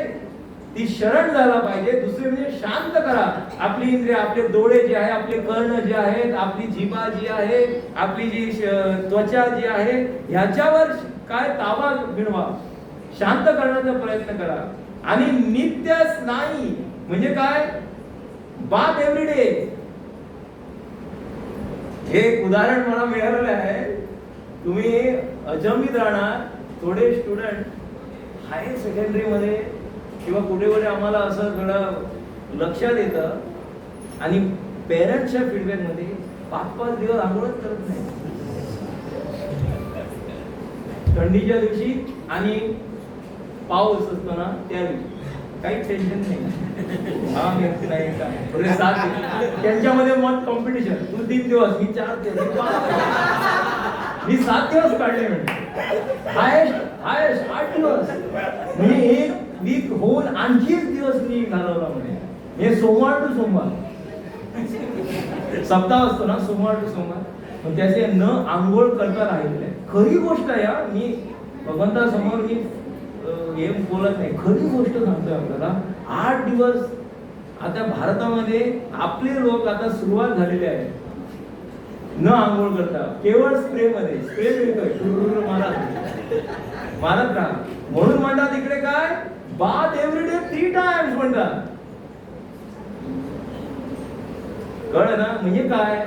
ती शरण झाला पाहिजे. दुसरी म्हणजे शांत करा आपली इंद्रिय, आपले डोळे जे आहे, आपले कर्ण जे आहेत, आपली जिभा जी आहे, आपली जी त्वचा जी आहे, ह्याच्यावर काय ताबा मिळवा, शांत करण्याचा प्रयत्न करा. आणि नित्य स्नायी म्हणजे काय, बाथ एव्हरीडे. हे एक उदाहरण मला मिळालेलं आहे, तुम्ही अचंबित राहणार. थोडे स्टुडंट हायर सेकंडरीमध्ये किंवा कुठे कुठे आम्हाला असं थोडं लक्षात येतं आणि पेरेंट्सच्या फीडबॅकमध्ये 5-5 दिवस आंघोळच करत नाही थंडीच्या दिवशी आणि पाऊस असतो ना त्या दिवशी काही टेन्शन नाही. हा मी नाही का 7 त्यांच्यामध्ये मत कॉम्पिटिशन, तू 3 दिवस मी 4 दिवस मी 7 दिवस काढले म्हणजे हायेस्ट 8 दिवस म्हणजे 1 वीक होऊन आणखी 1 दिवस मी घालवला म्हणजे हे सोमवार टू सोमवार सप्ताह असतो ना सोमवार टू सोमवार पण त्याचे न आंघोळ करता राहिलेले. खरी गोष्ट आहे हा, मी भगवंतासमोर मी हे बोलत नाही, खरी गोष्ट सांगतोय आपल्याला. 8 दिवस आता भारतामध्ये आपले लोक आता सुरुवात झालेली आहे न आंघोळ करता, केवळ स्प्रे मिळतोय मारत राहा. म्हणून म्हणतात इकडे काय बाथ एव्हरीडे 3 टाइम्स म्हणतात. कळलं ना म्हणजे काय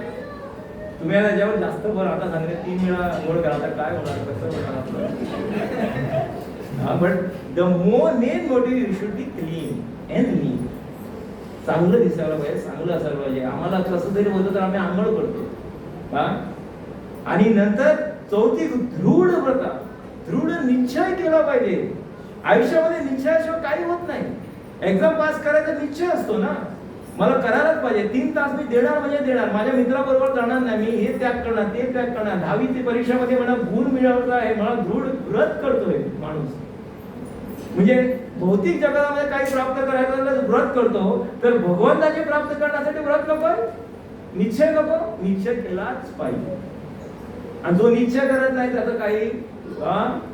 तुम्ही आता जेव्हा जास्त बरं आता सांगले 3 वेळा आंघोळ करा आता काय होणार कसं होणार आपलं. But the main motive you should be clean and neat. चांगलं दिसायला पाहिजे, चांगलं असायला पाहिजे. आम्हाला कसं तरी होतं तर आम्ही आंघोळ करतो हा. आणि नंतर चौथी दृढ व्रत, दृढ निश्चय केला पाहिजे. आयुष्यामध्ये निश्चयाशिवाय काही होत नाही. एक्झाम पास करायचा निश्चय असतो ना, मला करायलाच पाहिजे. 3 तास मी देणार म्हणजे देणार. माझ्या मित्राबरोबर जाणार नाही, मी हे त्याग करणार ते त्याग करणार. 10वी परीक्षेमध्ये मला गुण मिळवता आहे, मला दृढ व्रत करतोय माणूस. म्हणजे भौतिक जगामध्ये काही प्राप्त करायचं व्रत करतो, तर भगवंताचे प्राप्त करण्यासाठी व्रत नको, निश्चय नको. निश्चय केलाच पाहिजे. आणि जो निश्चय करत नाही त्याचं काही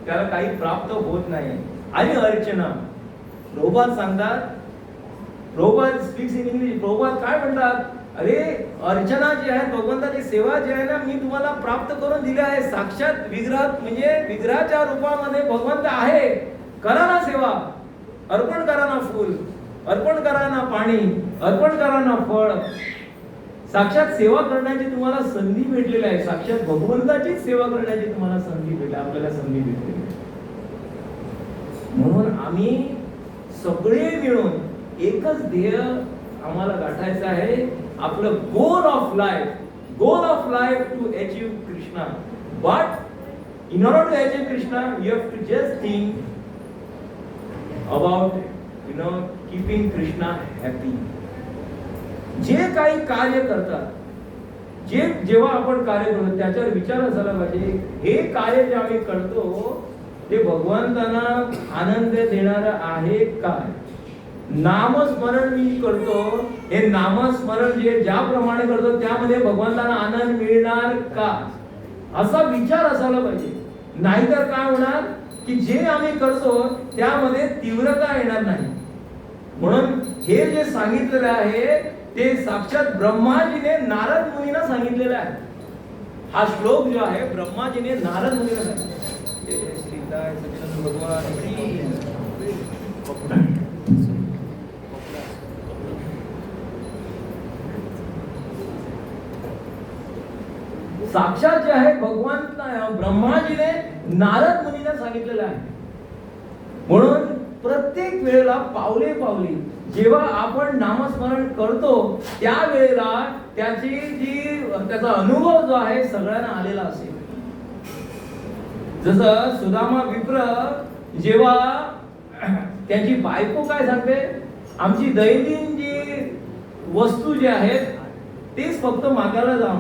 त्याला काही प्राप्त होत नाही. आणि अर्चना प्रभुपाद सांगतात, Prabhupada speaks in English. Prabhupada काय म्हणतात, अरे अर्चना जी आहे भगवंताची सेवा जी आहे ना मी तुम्हाला प्राप्त करून दिली आहे. साक्षात विग्रहात म्हणजे विग्रहाच्या रूपामध्ये भगवंत आहे. करा ना सेवा, अर्पण करा ना फूल, अर्पण करा ना पाणी, अर्पण करा ना फळ. साक्षात सेवा करण्याची तुम्हाला संधी भेटलेली आहे. साक्षात भगवंताची सेवा करण्याची तुम्हाला संधी भेटली, आपल्याला संधी भेटलेली. म्हणून आम्ही सगळे मिळून एकच ध्येय आम्हाला गाठायचं आहे. आपलं goal of life to achieve Krishna. But in order to achieve Krishna you have to just think about keeping Krishna happy. जे काही कार्य करतात, जेव्हा आपण कार्य करतो त्याच्यावर विचार असायला पाहिजे, हे कार्य जे आम्ही करतो ते भगवंतांना आनंद देणारं आहे काय. नामस्मरण मी करतो, हे नामस्मरण जे ज्याप्रमाणे करतो त्यामध्ये भगवंतांना आनंद मिळणार का, असा विचार असायला पाहिजे. नाहीतर काय होणार की जे आम्ही करतो त्यामध्ये तीव्रता येणार नाही. म्हणून हे जे सांगितलेलं आहे ते साक्षात ब्रह्माजीने नारद मुनींना सांगितलेलं आहे. हा श्लोक जो आहे ब्रह्माजीने नारद मुनींना सांगितला. भगवान साक्षात जे आहे भगवान ब्रह्माजीने नारद मुनींना सांगितलेलं आहे. म्हणून प्रत्येक वेळेला पावले पावली जेव्हा आपण नामस्मरण करतो त्यावेळेला त्याचा अनुभव जो आहे सगळ्यांना आलेला असेल. जसं सुदामा विप्र जेव्हा त्याची बायको काय सांगते, आमची दैनंदिन जी वस्तू जे आहेत तेच फक्त मागायला जा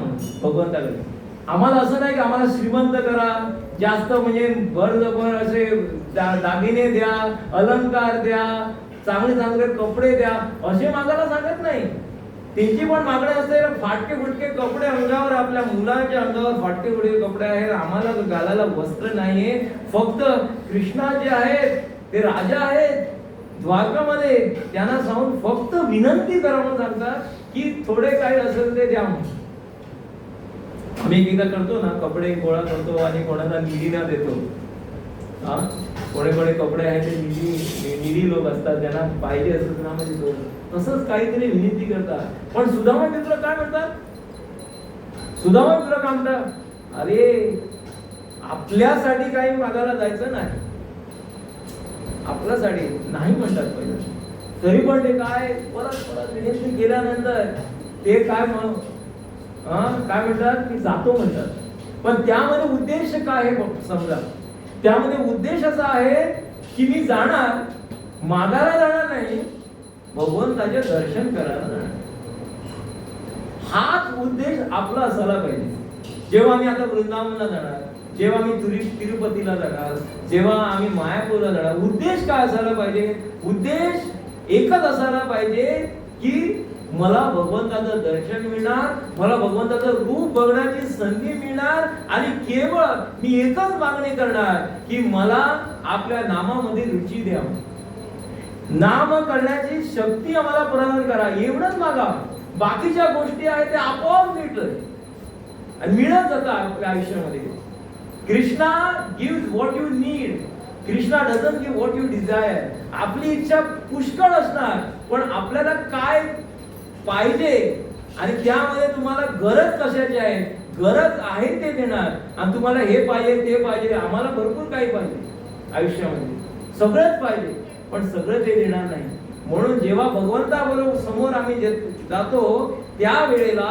भगवंताकडे. आम्हाला असं नाही की आम्हाला श्रीमंत करा, जास्त म्हणजे भर असे दागिने द्या, अलंकार द्या, चांगले चांगले कपडे द्या, असे मागायला सांगत नाही. त्यांची पण मागणी असते फाटके फुटके कपडे अंगावर, आपल्या मुलाच्या अंगावर फाटके फुटके कपडे आहेत, आम्हाला घालायला वस्त्र नाहीये. फक्त कृष्णा जे आहेत ते राजा आहेत द्वारकामध्ये, त्यांना सांगून फक्त विनंती करा म्हणून सांगतात की थोडे काही असेल ते द्या. आम्ही एकदा करतो ना, कपडे गोळा करतो आणि कोणाला निधीला देतो. कोणे कपडे आहेत ते निधी लोक असतात, त्यांना पाहिजे असं नाम देतो. तसंच काहीतरी विनंती करतात. पण सुदामा मित्र काय म्हणतात, सुदामा मित्र काय म्हणतात, अरे आपल्यासाठी काही मागायला जायचं नाही, आपल्यासाठी नाही म्हणतात पहिलं. तरी पण ते काय परत परत विनंती केल्यानंतर ते काय काय म्हणतात की जातो म्हणतात. पण त्यामध्ये उद्देश काय आहे समजा, त्यामध्ये उद्देश असा आहे की मी जाणार, मागायला जाणार नाही, भगवंताचे दर्शन करायला जाणार. हाच उद्देश आपला असायला पाहिजे. जेव्हा आम्ही आता वृंदावनला जाणार, जेव्हा मी तिरुपतीला जाणार, जेव्हा आम्ही मायापूरला जाणार, उद्देश काय असायला पाहिजे? उद्देश एकच असायला पाहिजे की मला भगवंताचं दर्शन मिळणार, मला भगवंताचं रूप बघण्याची संधी मिळणार, आणि केवळ मी एकच मागणी करणार की मला आपल्या नामामध्ये रुची द्या, नाम करण्याची शक्ती आम्हाला प्रदान करा, एवढंच मागा. बाकीच्या गोष्टी आहेत त्या आपोआप मिळतोय आणि मिळत जातात आपल्या आयुष्यामध्ये. Krishna gives what you need, Krishna doesn't give what you desire. आपली इच्छा पुष्कळ असणार, पण आपल्याला काय पाहिजे आणि त्यामध्ये तुम्हाला गरज कशाची आहे, गरज आहे ते देणार. आणि तुम्हाला हे पाहिजे ते पाहिजे, आम्हाला भरपूर काही पाहिजे आयुष्यामध्ये, सगळंच पाहिजे, पण सगळं ते देणार नाही. म्हणून जेव्हा भगवंताबरोबर समोर आम्ही जातो त्यावेळेला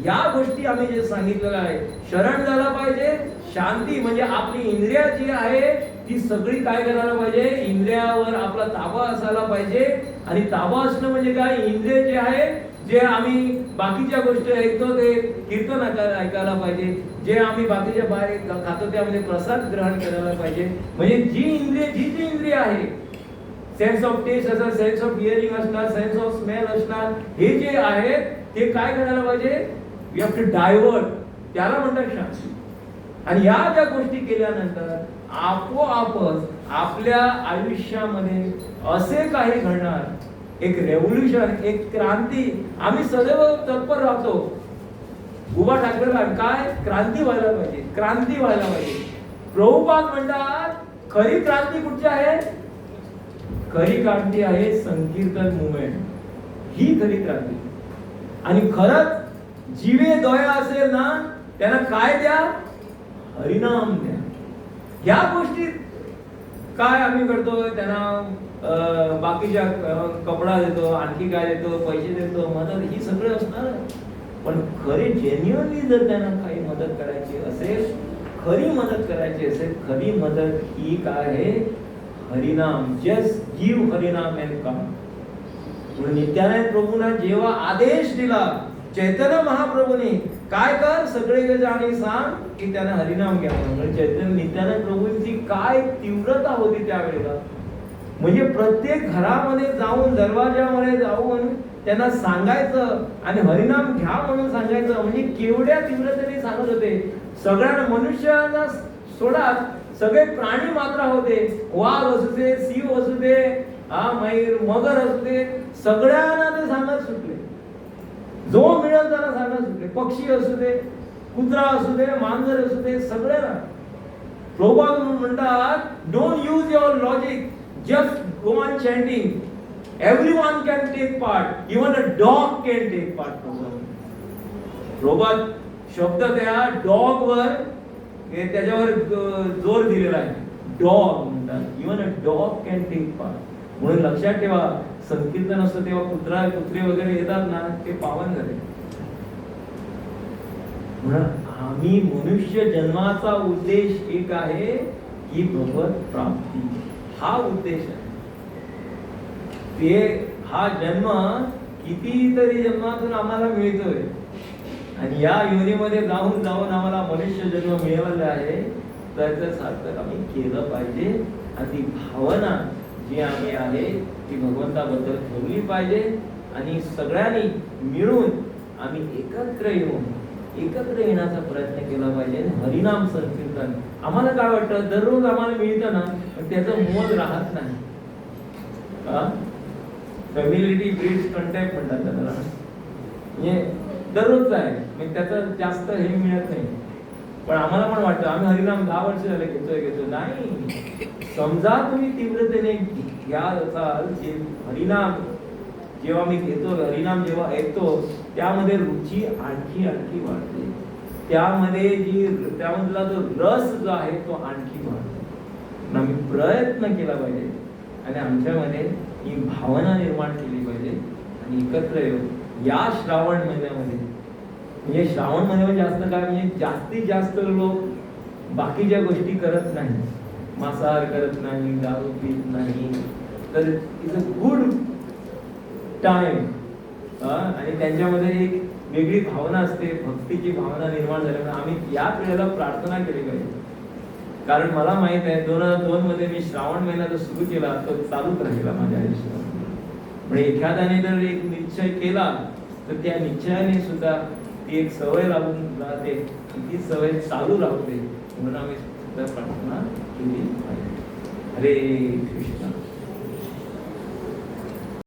या गोष्टी आम्ही जे सांगितलेलं आहे, शरण झाला पाहिजे, शांती म्हणजे आपली इंद्रिय जी आहे ती सगळी काय करायला पाहिजे, इंद्रियावर आपला ताबा असायला पाहिजे. आणि ताबा असणं म्हणजे काय, इंद्रिय जे आहे, जे आम्ही बाकीच्या गोष्टी ऐकतो ते कीर्तन ऐकायला पाहिजे, जे आम्ही बाकीच्या बाहेर खातो त्यामध्ये प्रसाद ग्रहण करायला पाहिजे. म्हणजे जी इंद्रिय आहे, सेन्स ऑफ टेस्ट असणार, सेन्स ऑफ हिअरिंग असणार, सेन्स ऑफ स्मेल असणार, हे जे आहे ते काय करायला पाहिजे, वी हॅव टू डायव्हर्ट, त्याला म्हणतात शांती. आणि या ज्या गोष्टी केल्यानंतर आपोआपच आपल्या आयुष्यामध्ये असे काही घडणार, एक रेव्होल्यूशन, एक क्रांती. आम्ही सदैव तत्पर राहतो, उभा टाकलेला काय, क्रांती व्हायला पाहिजे, क्रांती व्हायला पाहिजे. प्रभुपाद म्हणतात खरी क्रांती कुठची आहे, खरी क्रांती आहे संकीर्तन मुवमेंट, ही खरी क्रांती. आणि खरंच जीवे दया असेल ना, त्यांना काय द्या, हरिनाम द्या. या गोष्टी काय आम्ही करतो, त्यांना बाकीच्या कपडा देतो, आणखी काय देतो, पैसे देतो, मदत, ही सगळं असणार. पण खरी जेन्युअनली जर त्यांना काही मदत करायची असेल, खरी मदत करायची असेल, खरी मदत ही काय आहे, हरिनाम. जस्ट गिव्ह हरिनाम अँड कम. नित्यानंद प्रभूंना जेव्हा आदेश दिला चैतन्य महाप्रभूने, काय कर, सगळे जाणे सांग की त्याने हरिनाम घ्या. चैतन्य नित्यानंद प्रभूंची काय तीव्रता होती त्यावेळेला. म्हणजे प्रत्येक घरामध्ये जाऊन, दरवाजामध्ये जाऊन त्यांना सांगायचं आणि हरिनाम घ्या म्हणून सांगायचं. म्हणजे केवढ्या तीव्रतेने सांगत होते. सगळ्यांना, मनुष्याला सोडा, सगळे प्राणी मात्र होते, वाघ असू दे, सिंह असू दे, मयूर, मगर असू दे, सगळ्यांना ते सांगत सुटले. जो मिळेल त्याला सांगत सुटले. पक्षी असू दे, कुत्रा असू दे, मांजर असू दे, सगळ्यांना. प्रभुपाद म्हणतात, don't use your logic, just go on chanting. Everyone can take part, even a dog can take part. Prabhupada शब्द त्या डॉग वर, त्याच्यावर जोर दिलेला आहे. डॉग म्हणतात, even a dog can take part. म्हणून लक्षात ठेवा, संकीर्तन असतं तेव्हा कुत्रे वगैरे येतात ना, ते पावन झाले. म्हणून आम्ही मनुष्य जन्माचा उद्देश एक आहे की भगवत प्राप्ती, हा उद्देश आहे. ते हा जन्म कितीतरी जन्मातून आम्हाला मिळतोय आणि या योनीमध्ये जाऊन जाऊन आम्हाला मनुष्य जन्म मिळालेला आहे. त्याचं सार्थक आम्ही केलं पाहिजे. आणि ती भावना जी आम्ही आहे ती भगवंताबद्दल ठेवली पाहिजे. आणि सगळ्यांनी मिळून आम्ही एकत्र येण्याचा प्रयत्न केला पाहिजे. हरिनाम संकीर्तन आम्हाला काय वाटतं, दररोज आम्हाला मिळतं ना, पण त्याचं मोल राहत नाही. फॅमिलिटी ब्रीड्स कंटेम्प्ट म्हणतात त्याला. म्हणजे दररोज आहे, म्हणजे त्याचं जास्त हे मिळत नाही. पण आम्हाला पण वाटतं, आम्ही हरिनाम 10 वर्ष झाले घेतो. नाही, समजा तुम्ही तीव्रतेने घ्या असाल, हरिनाम जेव्हा मी घेतो, हरिनाम जेव्हा ऐकतो, त्यामध्ये रुची आणखी वाढते. त्यामधला जो रस जो आहे तो आणखी वाढतो. आम्ही प्रयत्न केला पाहिजे आणि आमच्यामध्ये ही भावना निर्माण केली पाहिजे आणि एकत्र येऊन या श्रावण महिन्यामध्ये, म्हणजे श्रावण महिन्यामध्ये जास्त काय, म्हणजे जास्तीत जास्त लोक बाकीच्या गोष्टी करत नाही, मांसाहार करत नाही, दारू पीत नाही, तर इट्स अ गुड टाइम. आणि त्यांच्यामध्ये एक वेगळी भावना असते, भक्तीची भावना निर्माण झाल्यामुळे आम्ही या वेळेला प्रार्थना केली पाहिजे. कारण मला माहित आहे 2002 मध्ये मी श्रावण महिना जो सुरू केला तो चालूच राहिला माझ्या आयुष्यात. म्हणजे एखाद्याने जर एक निश्चय केला तर त्या निश्चयाने सुद्धा ती एक सवय लागून राहते, ती सवय चालू राहते. म्हणून आम्ही सुद्धा प्रार्थना केली पाहिजे. हरे कृष्ण.